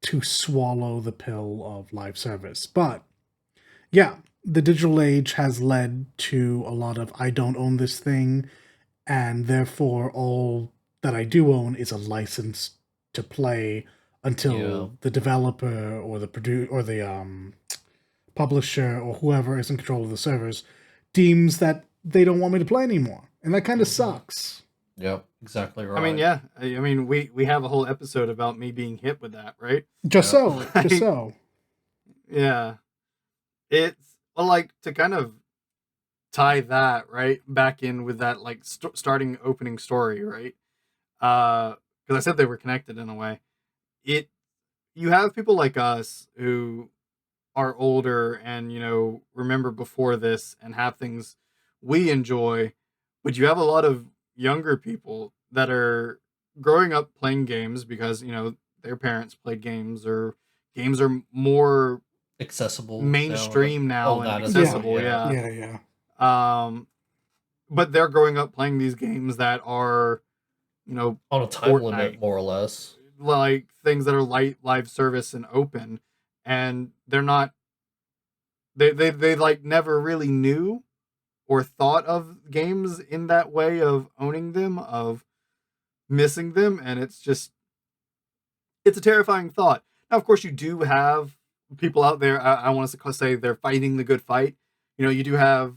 to swallow the pill of live service. But yeah, the digital age has led to a lot of I don't own this thing, and therefore all that I do own is a license to play until the developer or the publisher or whoever is in control of the servers deems that they don't want me to play anymore, and that kind of sucks. Yep, exactly right. I mean, yeah. I mean, we have a whole episode about me being hit with that, right? Just so. Yeah. It's like to kind of tie that right back in with that like starting opening story, right? Because I said they were connected in a way. You have people like us who are older and remember before this and have things we enjoy, but you have a lot of younger people that are growing up playing games because their parents played games, or games are more accessible mainstream now and accessible. Yeah. But they're growing up playing these games that are on a time Fortnite, limit, more or less, like things that are live service and open, and they're not they like never really knew or thought of games in that way of owning them, of missing them, and it's a terrifying thought. Now, of course, you do have people out there. I want to say they're fighting the good fight. You do have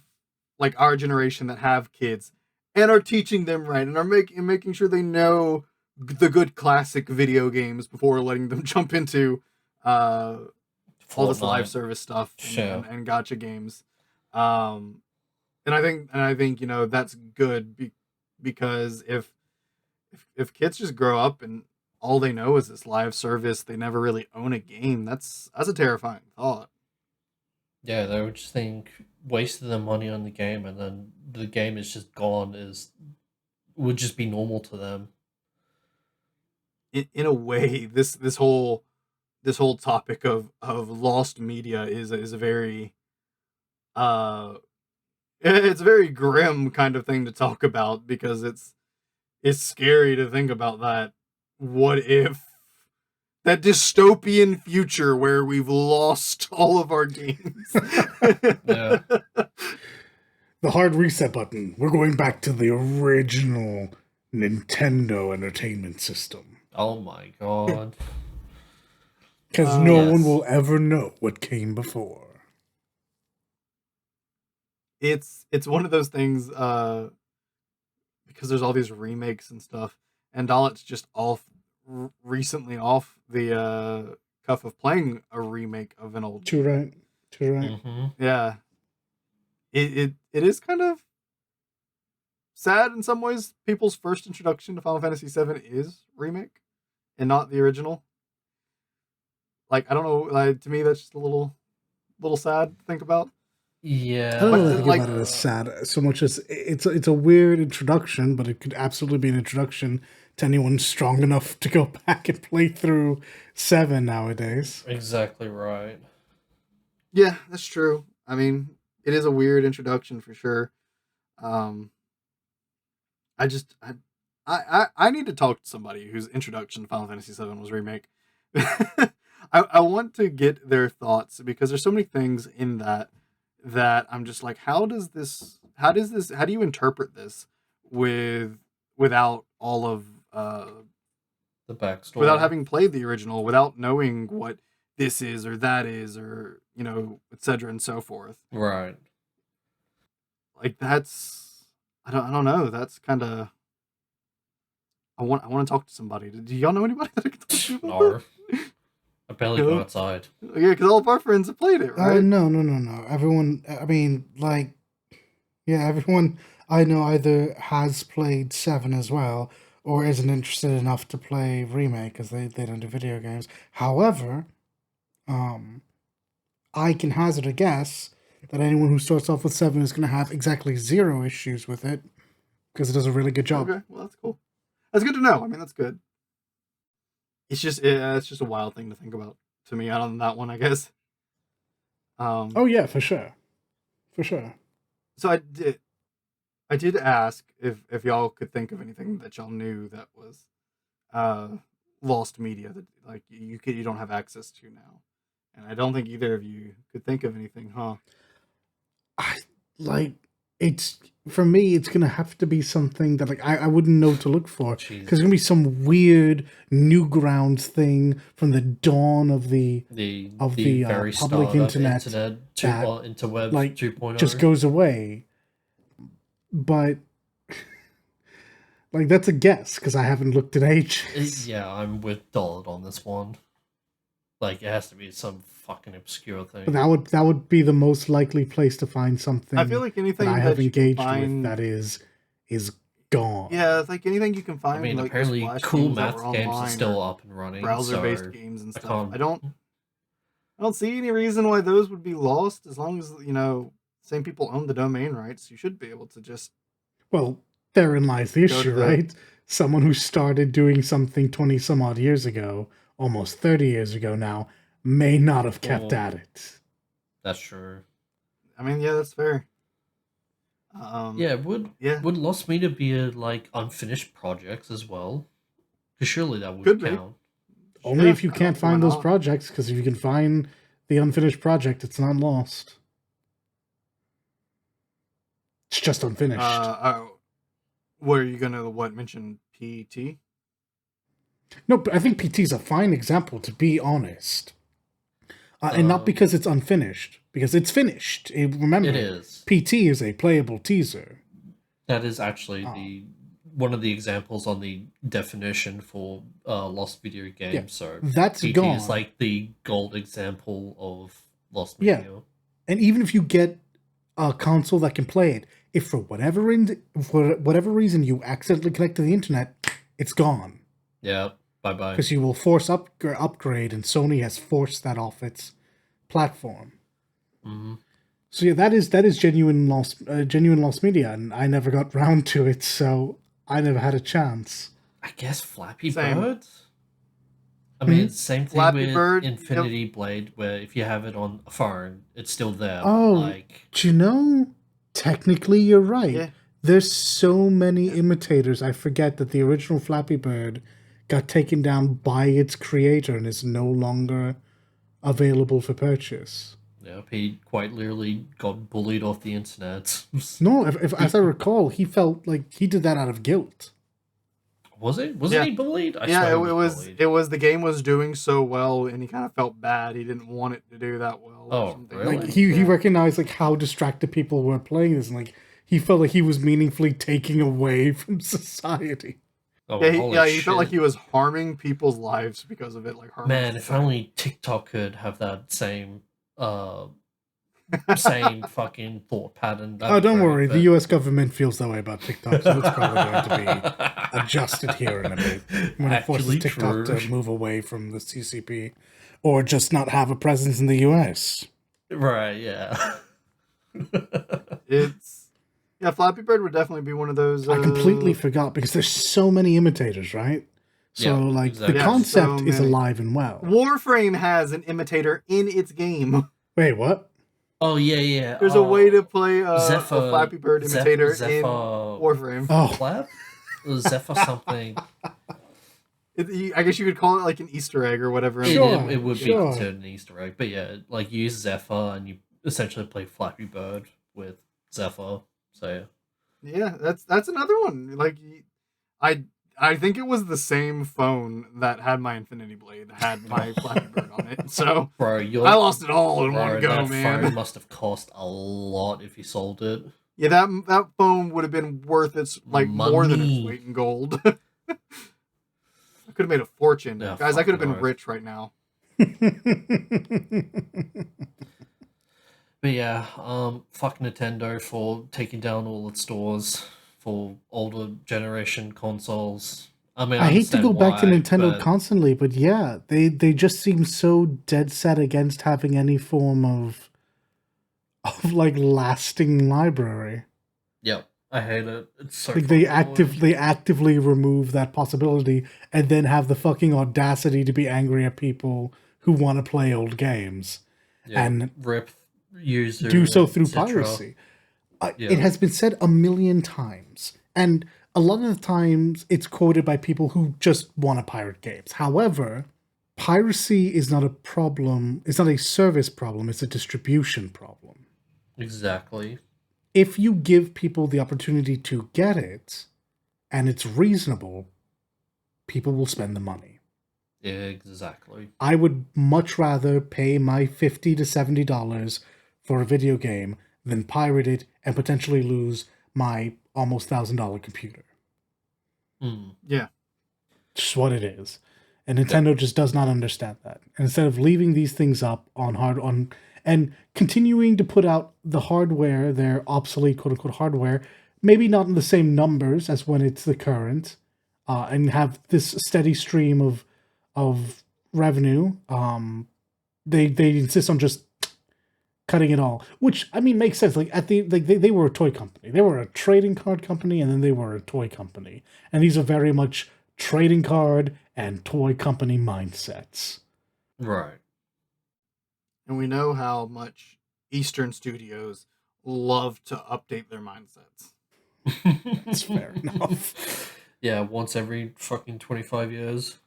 like our generation that have kids and are teaching them right and are making sure they know the good classic video games before letting them jump into all this live service stuff and gacha games. And I think that's good because if kids just grow up and all they know is this live service, they never really own a game. That's a terrifying thought. Yeah, they would just think wasting their money on the game and then the game is just gone would just be normal to them. In a way, this whole topic of lost media is a very it's a very grim kind of thing to talk about because it's scary to think about that. What if that dystopian future where we've lost all of our games? Yeah. The hard reset button. We're going back to the original Nintendo Entertainment System. Oh my god. Because no one will ever know what came before. It's one of those things because there's all these remakes and stuff, and Dalet's just recently off the cuff of playing a remake of an old. Too right. Mm-hmm. Yeah. It is kind of sad in some ways. People's first introduction to Final Fantasy VII is remake and not the original. Like, I don't know, like, to me that's just a little sad to think about. Yeah. I don't really think about it as sad so much as it's a weird introduction, but it could absolutely be an introduction to anyone strong enough to go back and play through 7 nowadays. Exactly right. Yeah, that's true. I mean, it is a weird introduction for sure. I need to talk to somebody whose introduction to Final Fantasy VII was remake. I want to get their thoughts because there's so many things in that I'm just like, how do you interpret this without all of the backstory, without having played the original, without knowing what this is or that is, or etc. and so forth. Right. Like that's I don't know. That's kind of I want to talk to somebody. Do y'all know anybody that I can talk to? No. I barely go outside. Yeah, because all of our friends have played it, right? No. Everyone, I mean, like, yeah, everyone I know either has played 7 as well, or isn't interested enough to play remake because they don't do video games. However, I can hazard a guess that anyone who starts off with 7 is going to have exactly 0 issues with it because it does a really good job. Okay, well, that's cool. That's good to know. I mean, that's good. It's just a wild thing to think about to me on that one, I guess. Oh yeah, for sure. So I did ask if y'all could think of anything that y'all knew that was lost media that like you don't have access to now, and I don't think either of you could think of anything, huh? For me, it's gonna have to be something that like I wouldn't know to look for because it's gonna be some weird Newgrounds thing from the dawn of the very public internet interweb like 2.0 just goes away. But like that's a guess because I haven't looked in ages. Yeah, I'm with Dollard on this one. Like it has to be some fucking obscure thing. But that would be the most likely place to find something. I feel like anything that I have engaged with that is gone. Yeah, it's like anything you can find. I mean, like apparently cool math games are still up and running. Browser-based games and stuff. I don't see any reason why those would be lost as long as same people own the domain rights. You should be able to just. Well, therein lies the issue, right? Someone who started doing something 20 some odd years ago, almost 30 years ago now, may not have kept at it. That's true. I mean, yeah, that's fair. Would lost media be like unfinished projects as well? Because surely that would count. Only if you can't find those projects, because if you can find the unfinished project, it's not lost. It's just unfinished. What are you gonna mention PT? No, but I think PT is a fine example, to be honest. And not because it's unfinished, because it's finished. Remember, it is. PT is a playable teaser. That is actually one of the examples on the definition for lost video games. Yeah, so that's PT gone. is like the gold example of lost video. And even if you get a console that can play it, if for whatever reason you accidentally connect to the internet, it's gone. Yeah, bye-bye. Because you will force upgrade, and Sony has forced that off its platform. Mm-hmm. So yeah, that is genuine lost media, and I never got round to it, so I never had a chance. I guess Flappy Bird? I mean, same thing Flappy with Bird, Infinity Blade, where if you have it on a phone, it's still there. Oh, do you know? Technically, you're right. Yeah. There's so many imitators. I forget that the original Flappy Bird got taken down by its creator and is no longer available for purchase. Yep, he quite literally got bullied off the internet. No, if as I recall, he felt like he did that out of guilt. Was it? Wasn't he bullied? I yeah, swear it was. bullied. It was the game was doing so well, and he kind of felt bad. He didn't want it to do that well. Oh, or something. really? Like he recognized like how distracted people were playing this, and like he felt like he was meaningfully taking away from society. Oh, he felt like he was harming people's lives because of it. Like, man, if only TikTok could have that same fucking thought pattern. Oh, don't worry. The U.S. government feels that way about TikTok, so it's probably going to be adjusted here in a bit when it forces TikTok to move away from the CCP or just not have a presence in the U.S. Right, yeah. Flappy Bird would definitely be one of those. I completely forgot because there's so many imitators, right? So, the concept is alive and well. Warframe has an imitator in its game. Wait, what? Oh, yeah. There's a way to play a Flappy Bird imitator in Warframe. Oh. Flap? Zephyr something. I guess you could call it like an Easter egg or whatever. Sure, it would be considered an Easter egg. But yeah, like you use Zephyr and you essentially play Flappy Bird with Zephyr. So yeah, that's another one. Like I think it was the same phone that had my Infinity Blade that had my Flappy Bird on it. So bro, I lost it all in one go, that man. Phone must have cost a lot if you sold it. Yeah, that phone would have been worth its more than its weight in gold. I could have made a fortune, guys. I could have been rich right now. But yeah, fuck Nintendo for taking down all its stores for older generation consoles. I mean, I hate to go back to Nintendo constantly, but yeah, they just seem so dead set against having any form of like lasting library. Yep, I hate it. It's so like they actively remove that possibility and then have the fucking audacity to be angry at people who want to play old games and rip users, do so through piracy. It has been said a million times, and a lot of the times it's quoted by people who just want to pirate games. However, piracy is not a problem. It's not a service problem. It's a distribution problem. Exactly. If you give people the opportunity to get it, and it's reasonable, people will spend the money. Exactly. I would much rather pay my $50 to $70 for a video game than pirate it and potentially lose my almost $1,000 computer. Yeah. Just what it is. And Nintendo just does not understand that. And instead of leaving these things up and continuing to put out the hardware, their obsolete quote-unquote hardware, maybe not in the same numbers as when it's the current, and have this steady stream of revenue, they insist on just cutting it all, which I mean makes sense. Like they were a toy company, they were a trading card company, and then they were a toy company, and these are very much trading card and toy company mindsets. Right. And we know how much Eastern studios love to update their mindsets. That's fair enough. Yeah, once every fucking 25 years.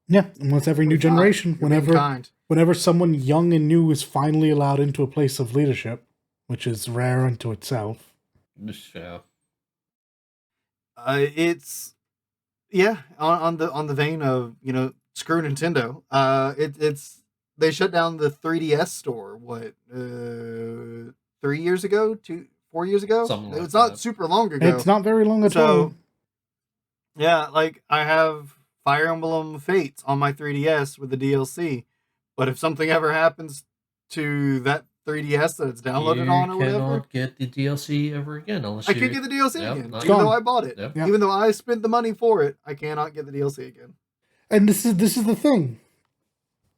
Yeah, and once every new generation, whenever someone young and new is finally allowed into a place of leadership, which is rare unto itself. Yeah. It's on the vein of screw Nintendo. It's they shut down the 3DS store. What 3 years ago? 4 years ago? Something like It's not that. super long ago. It's not very long at all. So yeah, like I have Fire Emblem Fates on my 3DS with the DLC, but if something ever happens to that 3DS that it's downloaded on or You whatever, cannot get the DLC ever again unless I you... can't get the DLC Yep, again, not even gone. though I bought it. Yep. Yep. Even though I spent the money for it, I cannot get the DLC again. And this is the thing.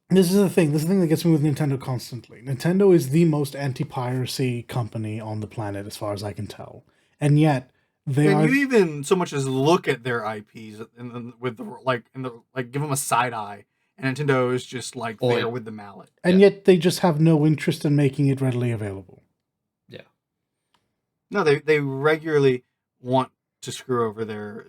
This is the thing that gets me with Nintendo constantly. Nintendo is the most anti-piracy company on the planet, as far as I can tell, and yet they And are. you even so much as look at their IPs and give them a side eye, and Nintendo is just like Oi. there with the mallet. And Yeah. yet they just have no interest in making it readily available. Yeah. No, they regularly want to screw over their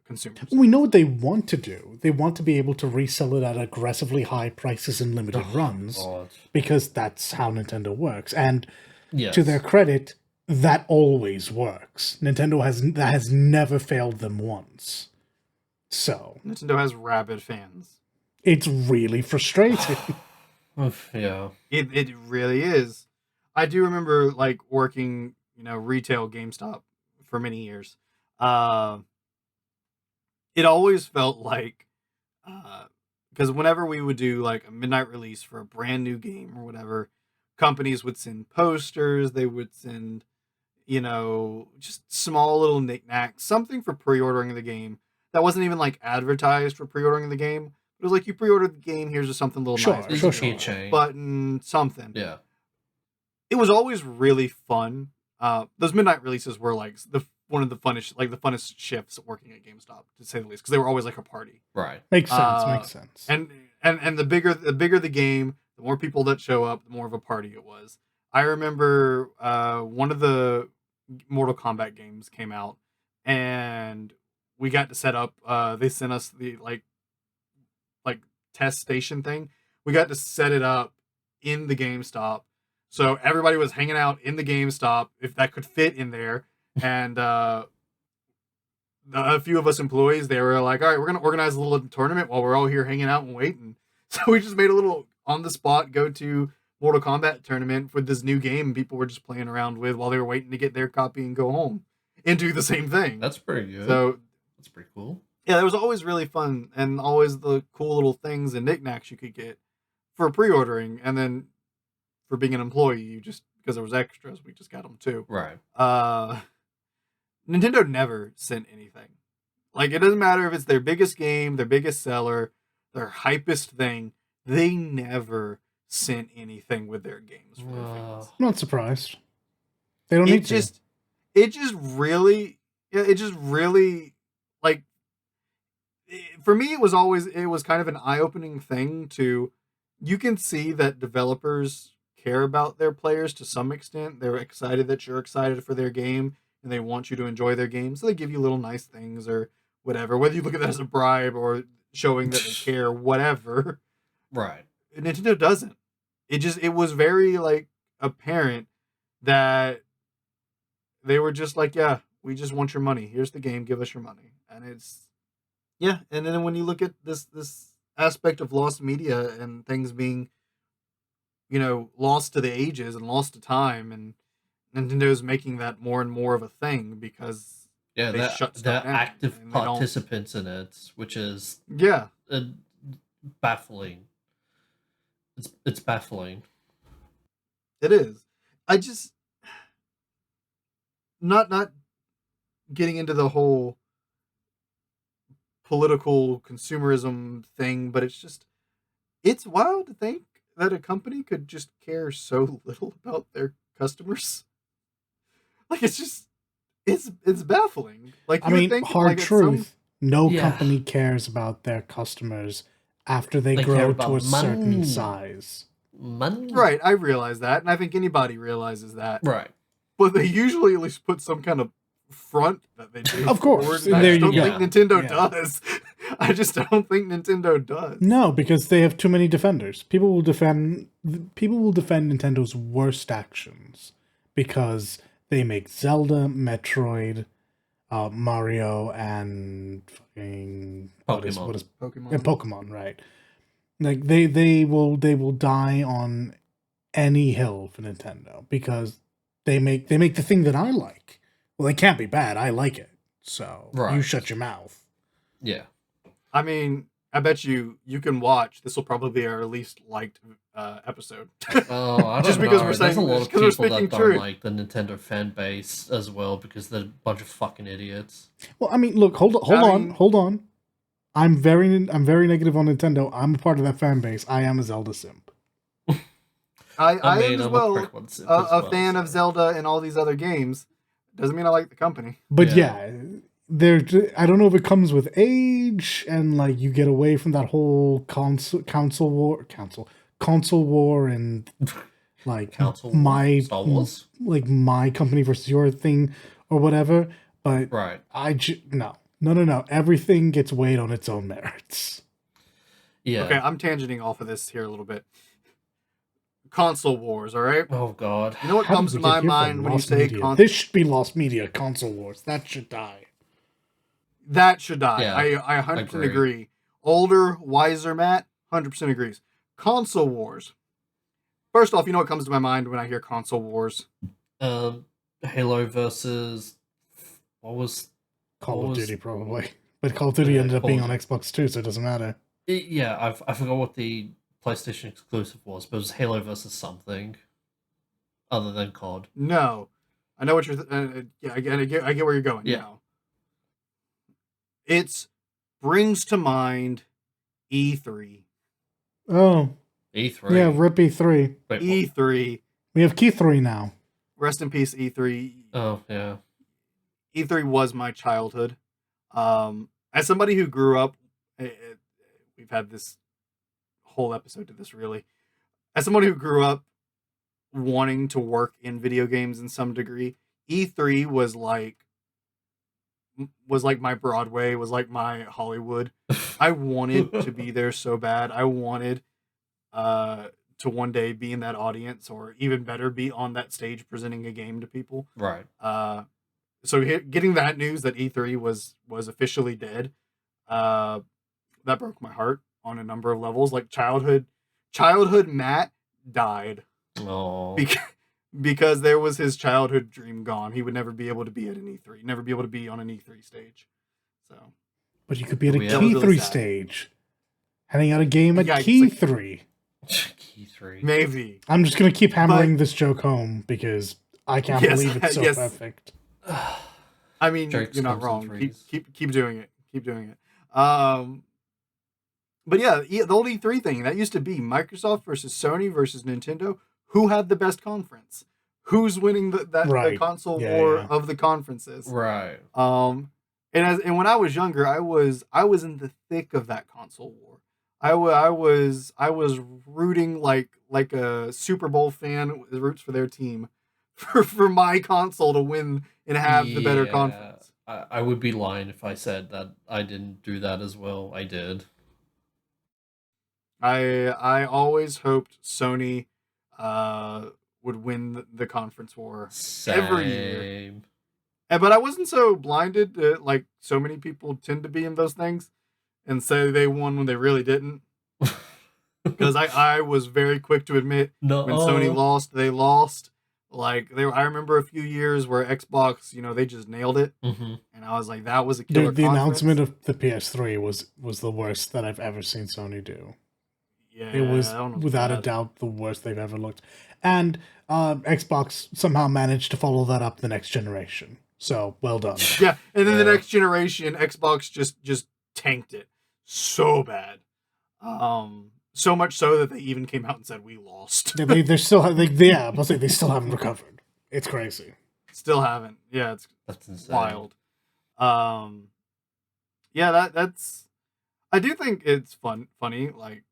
consumers. We know what they want to do. They want to be able to resell it at aggressively high prices in limited runs, God. because that's how Nintendo works. And Yes. to their credit, that always works. Nintendo has never failed them once. So Nintendo has rabid fans. it's really frustrating. Yeah. It really is. I do remember like working, retail GameStop for many years. It always felt like, because whenever we would do like a midnight release for a brand new game or whatever, companies would send posters. They would send, just small little knickknacks, something for pre-ordering the game that wasn't even like advertised for pre-ordering the game. It was like you pre-ordered the game. Here's just something a little Sure, nice, There's sure, a sure. keychain. button, something. Yeah. It was always really fun. Those midnight releases were like one of the funnest shifts working at GameStop, to say the least, because they were always like a party. Right. Makes sense. And the bigger the game, the more people that show up, the more of a party it was. I remember one of the Mortal Kombat games came out, and we got to set up. They sent us the like test station thing. We got to set it up in the GameStop, so everybody was hanging out in the GameStop if that could fit in there. And a few of us employees, they were like, all right, we're going to organize a little tournament while we're all here hanging out and waiting. So we just made a little on-the-spot go-to Mortal Kombat tournament with this new game people were just playing around with while they were waiting to get their copy and go home and do the same thing. That's pretty good. So that's pretty cool. yeah, it was always really fun, and always the cool little things and knickknacks you could get for pre-ordering, and then for being an employee, you just, because there was extras, we just got them too. Right. Nintendo never sent anything. Like, it doesn't matter if it's their biggest game, their biggest seller, their hypest thing. They never sent anything with their games for their fans. I'm not surprised. They don't need to. It just really, like, for me, it was kind of an eye-opening thing to, you can see that developers care about their players to some extent. They're excited that you're excited for their game, and they want you to enjoy their game, so they give you little nice things or whatever, whether you look at that as a bribe or showing that they care, whatever. Right. Nintendo doesn't. It was very like apparent that they were just like, yeah, we just want your money. Here's the game, give us your money. And and then when you look at this aspect of lost media and things being, lost to the ages and lost to time, and Nintendo's making that more and more of a thing because they shut stuff they're down active and they don't- participants in it, which is Yeah, baffling. It's baffling. it is. I just not getting into the whole political consumerism thing, but it's wild to think that a company could just care so little about their customers. Like, it's baffling. Like, I you would mean, think, hard like, truth. No Yeah. company cares about their customers after they They care grow about to a certain money. size. Money. Right, I realize that, and I think anybody realizes that. Right. But they usually at least put some kind of front that they do. Of course, forward, and and I there just don't you think go. Nintendo Yeah. does. I just don't think Nintendo does. No, because they have too many defenders. People will defend Nintendo's worst actions because They make Zelda, Metroid, Mario, and fucking what is Pokemon. and Pokemon, right? Like they will die on any hill for Nintendo because they make the thing that I like. Well, it can't be bad. I like it. So you shut your mouth. Yeah. I mean, I bet you can watch. This will probably be our least liked episode. Oh, I don't Just because know. we're saying There's a lot of because we're people speaking that don't truth. like the Nintendo fan base as well because they're a bunch of fucking idiots. Well, I mean, look, hold on. I'm very negative on Nintendo. I'm a part of that fan base. I am a Zelda simp. I am as well a fan of Zelda and all these other games. Doesn't mean I like the company. But yeah, I don't know if it comes with age and like you get away from that whole console war and like Star Wars, like my company versus your thing or whatever. But right? No. Everything gets weighed on its own merits. Yeah. Okay, I'm tangenting off of this here a little bit. Console wars, all right? Oh God. You know what comes to my mind when you say this should be lost media. Console wars, that should die. That should die. Yeah, I 100% agree. Older, wiser Matt 100% agrees. Console wars. First off, you know what comes to my mind when I hear console wars? Halo versus Call of Duty, probably. But Call of Duty ended up being on Xbox too, so it doesn't matter. Yeah, I forgot what the PlayStation exclusive was, but it was Halo versus something other than COD. No, I know what you're. I get where you're going. Yeah, now. It brings to mind E3. Oh, E3. Yeah, rip E3. Wait, E3. We have Key 3 now. Rest in peace, E3. Oh yeah. E3 was my childhood. As somebody who grew up, we've had this whole episode to this really. As someone who grew up wanting to work in video games in some degree, E3 was like my Broadway, was like my Hollywood. I wanted to be there so bad. I wanted to one day be in that audience, or even better, be on that stage presenting a game to people. Right. So getting that news that E3 was officially dead, that broke my heart on a number of levels. Like childhood Matt died. Oh. Because there was his childhood dream gone. He would never be able to be at an E3, never be able to be on an E3 stage. So, but you could be at a Key 3 stage, handing out a game at Key 3. Key 3. Maybe. I'm just gonna keep hammering this joke home because I can't believe it's so perfect. I mean, you're not wrong. Keep doing it. Keep doing it. But yeah, the old E3 thing, that used to be Microsoft versus Sony versus Nintendo. Who had the best conference? Who's winning the console war of the conferences? Right. And when I was younger, I was in the thick of that console war. I was rooting like a Super Bowl fan roots for their team for my console to win and have the better conference. I would be lying if I said that I didn't do that as well. I did. I always hoped Sony would win the conference war every year. But I wasn't so blinded that like so many people tend to be in those things and say they won when they really didn't. Because I was very quick to admit when Sony lost, they lost. Like I remember a few years where Xbox, they just nailed it, and I was like, that was a killer. The announcement of the PS3 was the worst that I've ever seen Sony do. Yeah, it was without a doubt the worst they've ever looked, and Xbox somehow managed to follow that up the next generation. So well done. Yeah, and then the next generation, Xbox just tanked it so bad. So much so that they even came out and said we lost. they still they still haven't recovered. It's crazy. Still haven't. Yeah, that's insane. Wild. Yeah, that's. I do think it's funny. Like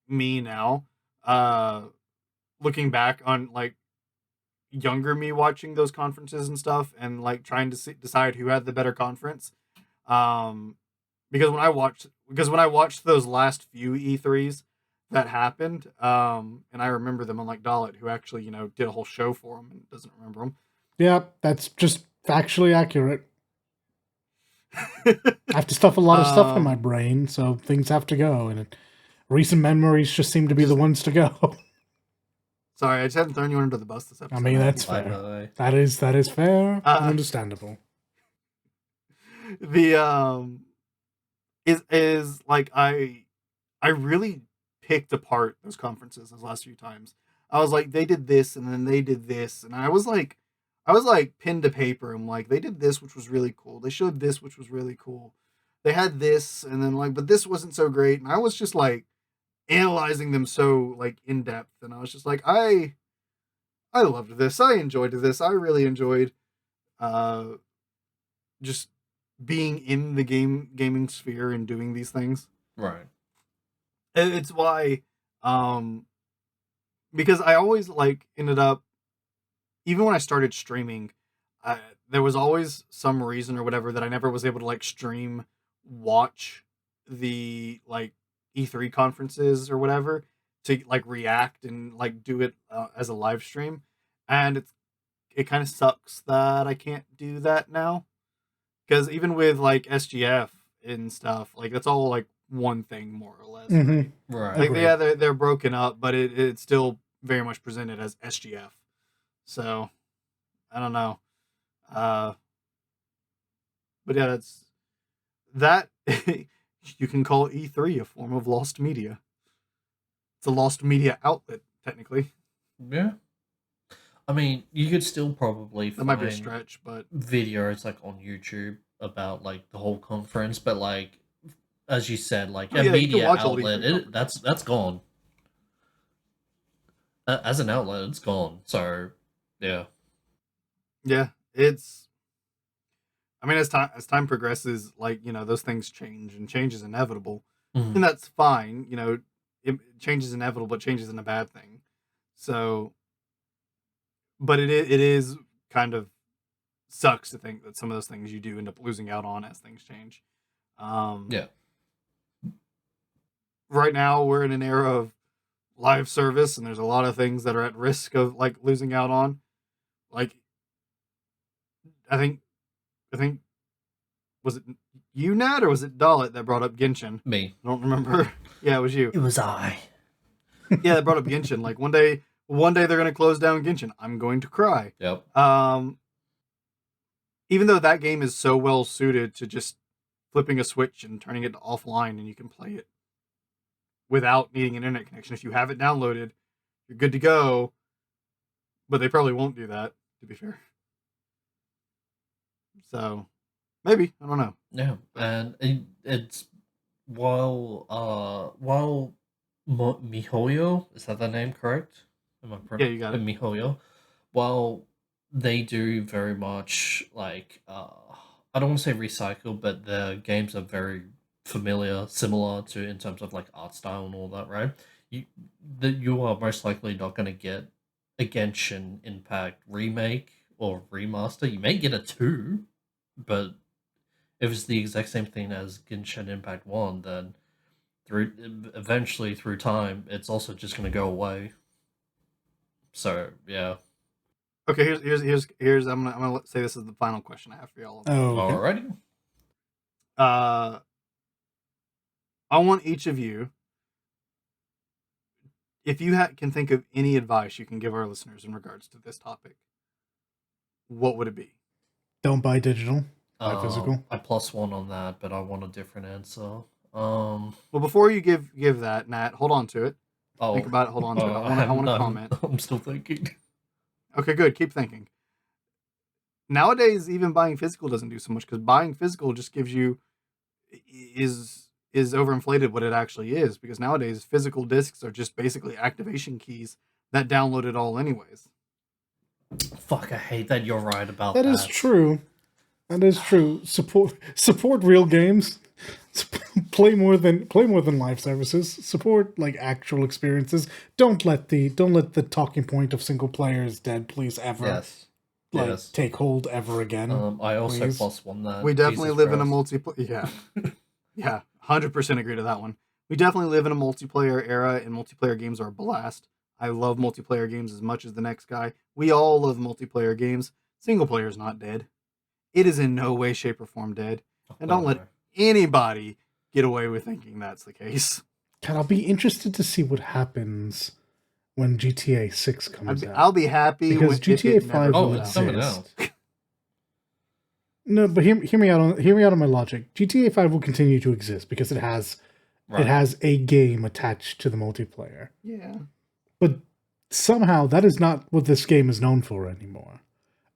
me now, looking back on like younger me watching those conferences and stuff, and like trying to decide who had the better conference. Because when I watched those last few E3s that happened, and I remember them, unlike Dalit, who actually did a whole show for them and doesn't remember them. Yeah, that's just factually accurate. I have to stuff a lot of stuff in my brain, so things have to go, and recent memories just seem to be the ones to go. Sorry, I just haven't thrown you under the bus this episode. I mean, that's fair. That is fair and understandable. The is like I really picked apart those conferences those last few times. I was like, they did this and then they did this, and I was like pinned to paper. I'm like, they did this, which was really cool. They showed this, which was really cool. They had this, and then like, but this wasn't so great. And I was just like analyzing them so like in depth, and I was just like, I loved this. I enjoyed this. I really enjoyed uh just being in the gaming sphere and doing these things. Right. It's why because I always like ended up, even when I started streaming, there was always some reason or whatever that I never was able to like watch the like E3 conferences or whatever to like react and like do it as a live stream, and it kind of sucks that I can't do that now, because even with like SGF and stuff, like that's all like one thing more or less. Right. Like, yeah, they're broken up, but it's still very much presented as SGF. So I don't know. But yeah, that's that. You can call E3 a form of lost media. It's a lost media outlet, technically. Yeah. I mean, you could still probably that might be a stretch, but videos like on YouTube about like the whole conference, but like as you said, like a media outlet, that's gone. As an outlet, it's gone. So yeah. It's. I mean, as time progresses, like, you know, those things change, and change is inevitable, and that's fine. You know, change is inevitable, but change isn't a bad thing. So, but it is kind of sucks to think that some of those things you do end up losing out on as things change. Yeah. Right now, we're in an era of live service, and there's a lot of things that are at risk of like losing out on. Like, I think was it you, Nat, or was it Dalit that brought up Genshin? Me. I don't remember. Yeah, it was you. It was I. Yeah, that brought up Genshin. Like one day they're gonna close down Genshin. I'm going to cry. Yep. Even though that game is so well suited to just flipping a switch and turning it to offline, and you can play it without needing an internet connection. If you have it downloaded, you're good to go. But they probably won't do that, to be fair. So maybe, I don't know. Yeah, and it's while MiHoYo, is that the name correct? Yeah, you got it. MiHoYo. While they do very much like I don't want to say recycle, but the games are very similar to in terms of like art style and all that, right? You are most likely not going to get a Genshin Impact remake or remaster. You may get a 2, but if it's the exact same thing as Genshin Impact 1, then eventually through time, it's also just going to go away. So, yeah. Okay, here's I'm gonna say this is the final question I have for y'all. Oh, okay. Alrighty. I want each of you, if you can think of any advice you can give our listeners in regards to this topic, what would it be? Don't buy digital. Buy physical. I +1 on that, but I want a different answer. Well, before you give that, Nat, hold on to it. Think about it. Hold on to it. I want to comment. I'm still thinking. Okay, good. Keep thinking. Nowadays, even buying physical doesn't do so much, because buying physical just gives you is overinflated what it actually is, because nowadays physical discs are just basically activation keys that download it all anyways. Fuck, I hate that you're right about that. That is true. That is true. Support real games. Play more than live services. Support like actual experiences. Don't let the talking point of single player is dead, please, ever. Yes. Take hold ever again. I also please. +1 that. We definitely live in a multiplayer. Yeah, 100% agree to that one. We definitely live in a multiplayer era, and multiplayer games are a blast. I love multiplayer games as much as the next guy. We all love multiplayer games. single player is not dead. It is in no way, shape, or form dead. And don't let no. anybody get away with thinking that's the case. God, I'll be interested to see what happens when GTA 6 comes out. I'll be happy because if GTA it never 5 Oh, will comes it's out. coming exist. out. No, but hear me out on my logic. GTA 5 will continue to exist because it has a game attached to the multiplayer. Yeah. But somehow that is not what this game is known for anymore.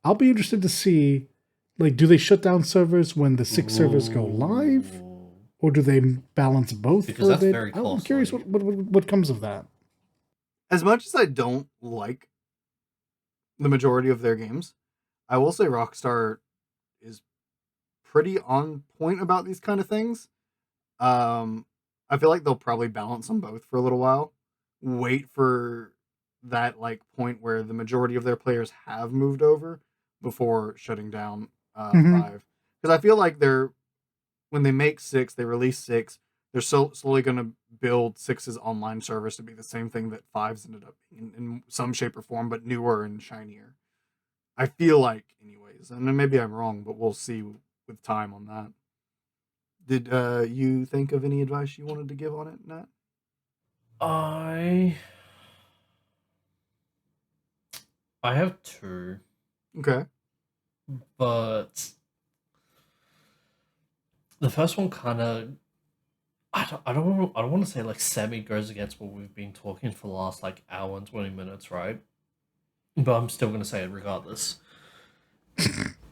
I'll be interested to see, like, do they shut down servers when the 6 servers go live? Ooh. Or do they balance both Because for a that's bit? very I'm curious costly. what comes of that. As much as I don't like the majority of their games, I will say Rockstar is pretty on point about these kind of things. I feel like they'll probably balance them both for a little while. Wait for that like point where the majority of their players have moved over before shutting down Mhm. 5. Because I feel like when they make 6, they release 6, they're slowly going to build 6's online service to be the same thing that 5's ended up being in some shape or form, but newer and shinier. I feel like, anyways, and then maybe I'm wrong, but we'll see with time on that. Did you think of any advice you wanted to give on it, Nat? I have 2, Okay. but the first one kind of I don't want to say like semi goes against what we've been talking for the last like hour and 20 minutes, right? But I'm still gonna say it regardless.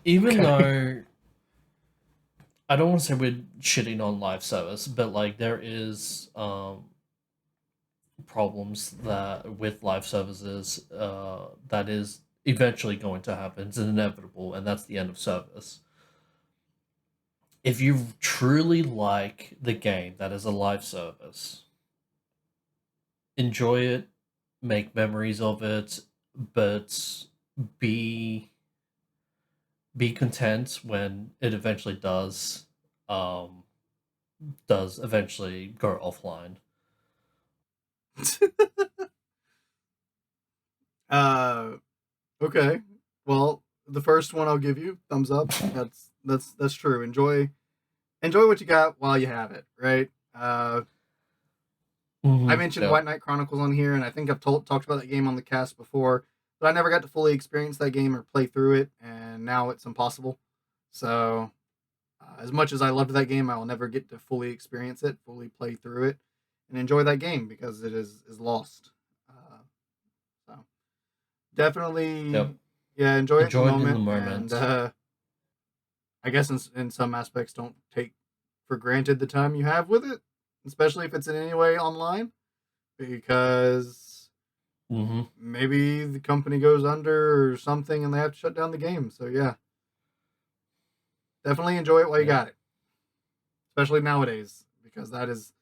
Even though I don't want to say we're shitting on live service, but like there is problems that with live services that is eventually going to happen. It's inevitable, and that's the end of service. If you truly like the game that is a live service, enjoy it, make memories of it, but be content when it eventually does eventually go offline. Okay. Well, the first one I'll give you thumbs up. That's true. Enjoy what you got while you have it, right? I mentioned Yeah. White Knight Chronicles on here, and I think I've talked about that game on the cast before, but I never got to fully experience that game or play through it, and now it's impossible. So, as much as I loved that game, I will never get to fully experience it, fully play through it, and enjoy that game because it is lost. So, definitely, Yep. yeah, enjoy it in the Enjoy it in the moment, moment. and I guess in some aspects, don't take for granted the time you have with it, especially if it's in any way online, because Mm-hmm. maybe the company goes under or something and they have to shut down the game. So yeah, definitely enjoy it while you Yeah. got it, especially nowadays, because that is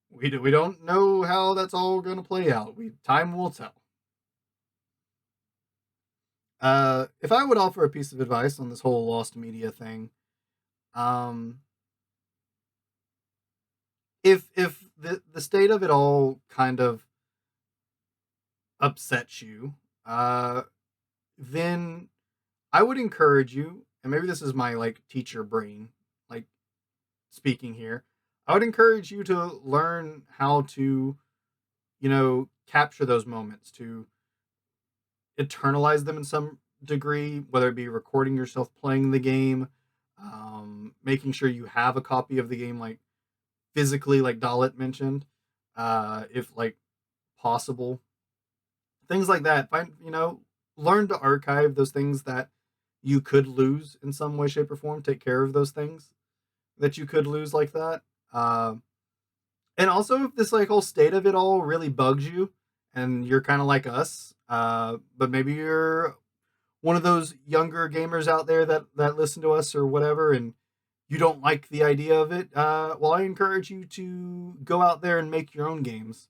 we don't know how that's all going to play out. Time will tell. If I would offer a piece of advice on this whole lost media thing, um, if the state of it all kind of upsets you, uh, then I would encourage you, and maybe this is my like teacher brain, like speaking here. I would encourage you to learn how to, capture those moments, to internalize them in some degree, whether it be recording yourself playing the game, making sure you have a copy of the game, like physically, like Dalit mentioned, if like possible, things like that. Learn to archive those things that you could lose in some way, shape, or form. Take care of those things that you could lose like that. And also, if this like whole state of it all really bugs you, and you're kind of like us, but maybe you're one of those younger gamers out there that listen to us or whatever, and you don't like the idea of it, well, I encourage you to go out there and make your own games.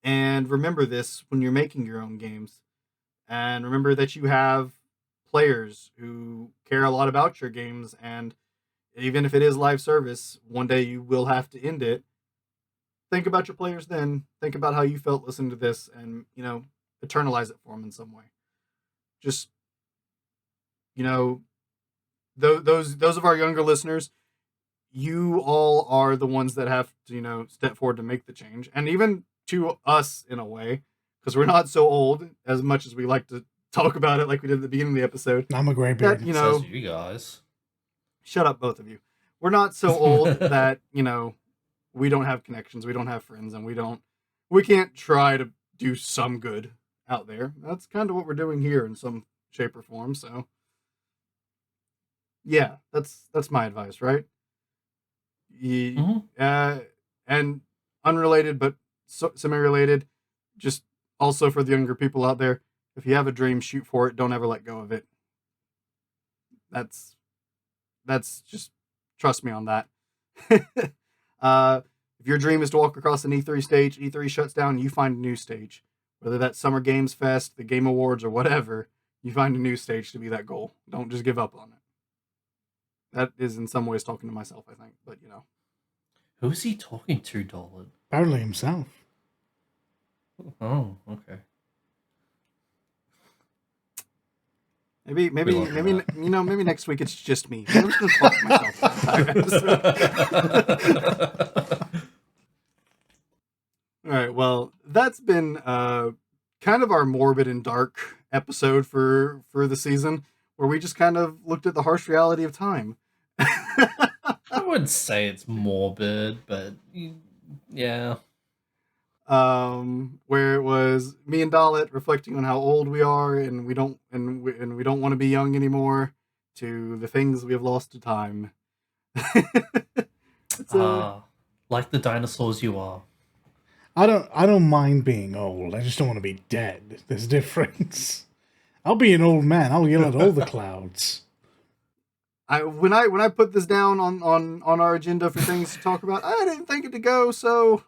And remember this when you're making your own games. And remember that you have players who care a lot about your games. And even if it is live service, one day you will have to end it. Think about your players then. Think about how you felt listening to this and, eternalize it for them in some way. Just you know, those of our younger listeners, you all are the ones that have to, step forward to make the change. And even to us in a way, because we're not so old as much as we like to talk about it like we did at the beginning of the episode. I'm a graybeard. That, says you guys. Shut up, both of you. We're not so old that, we don't have connections, we don't have friends, and we can't try to do some good out there. That's kind of what we're doing here in some shape or form. So yeah, that's my advice, right? And unrelated but semi-related, just also for the younger people out there, if you have a dream, shoot for it. Don't ever let go of it. That's just, trust me on that. If your dream is to walk across an E3 stage, E3 shuts down, you find a new stage. Whether that's Summer Games Fest, the Game Awards, or whatever, you find a new stage to be that goal. Don't just give up on it. That is in some ways talking to myself, I think, but Who's he talking to, Dolan? Apparently himself. Oh, okay. Maybe next week it's just me. I'm just gonna talk to myself. All right, well, that's been kind of our morbid and dark episode for the season, where we just kind of looked at the harsh reality of time. I wouldn't say it's morbid, but yeah. Where it was me and Dalit reflecting on how old we are, and we don't want to be young anymore, to the things we have lost to time. Like the dinosaurs you are. I don't mind being old. I just don't want to be dead. There's a difference. I'll be an old man. I'll yell at all the clouds. When I put this down on our agenda for things to talk about, I didn't think it to go so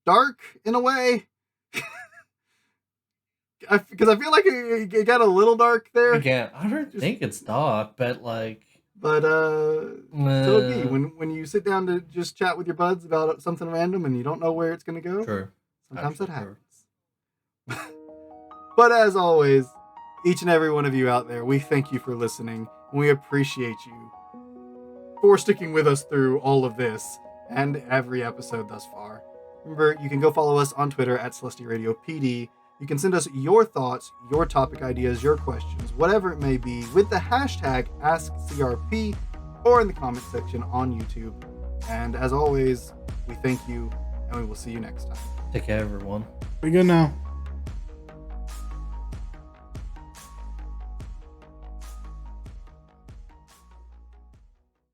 dark in a way. Because I feel like it got a little dark there. Again, I don't think it's dark, but like. But so it be when you sit down to just chat with your buds about something random and you don't know where it's gonna go. True. Sometimes that happens. But as always, each and every one of you out there, we thank you for listening, and we appreciate you for sticking with us through all of this and every episode thus far. Remember, you can go follow us on Twitter at Celestia Radio PD. You can send us your thoughts, your topic ideas, your questions, whatever it may be, with the hashtag AskCRP or in the comment section on YouTube. And as always, we thank you, and we will see you next time. Take care, everyone. We good now.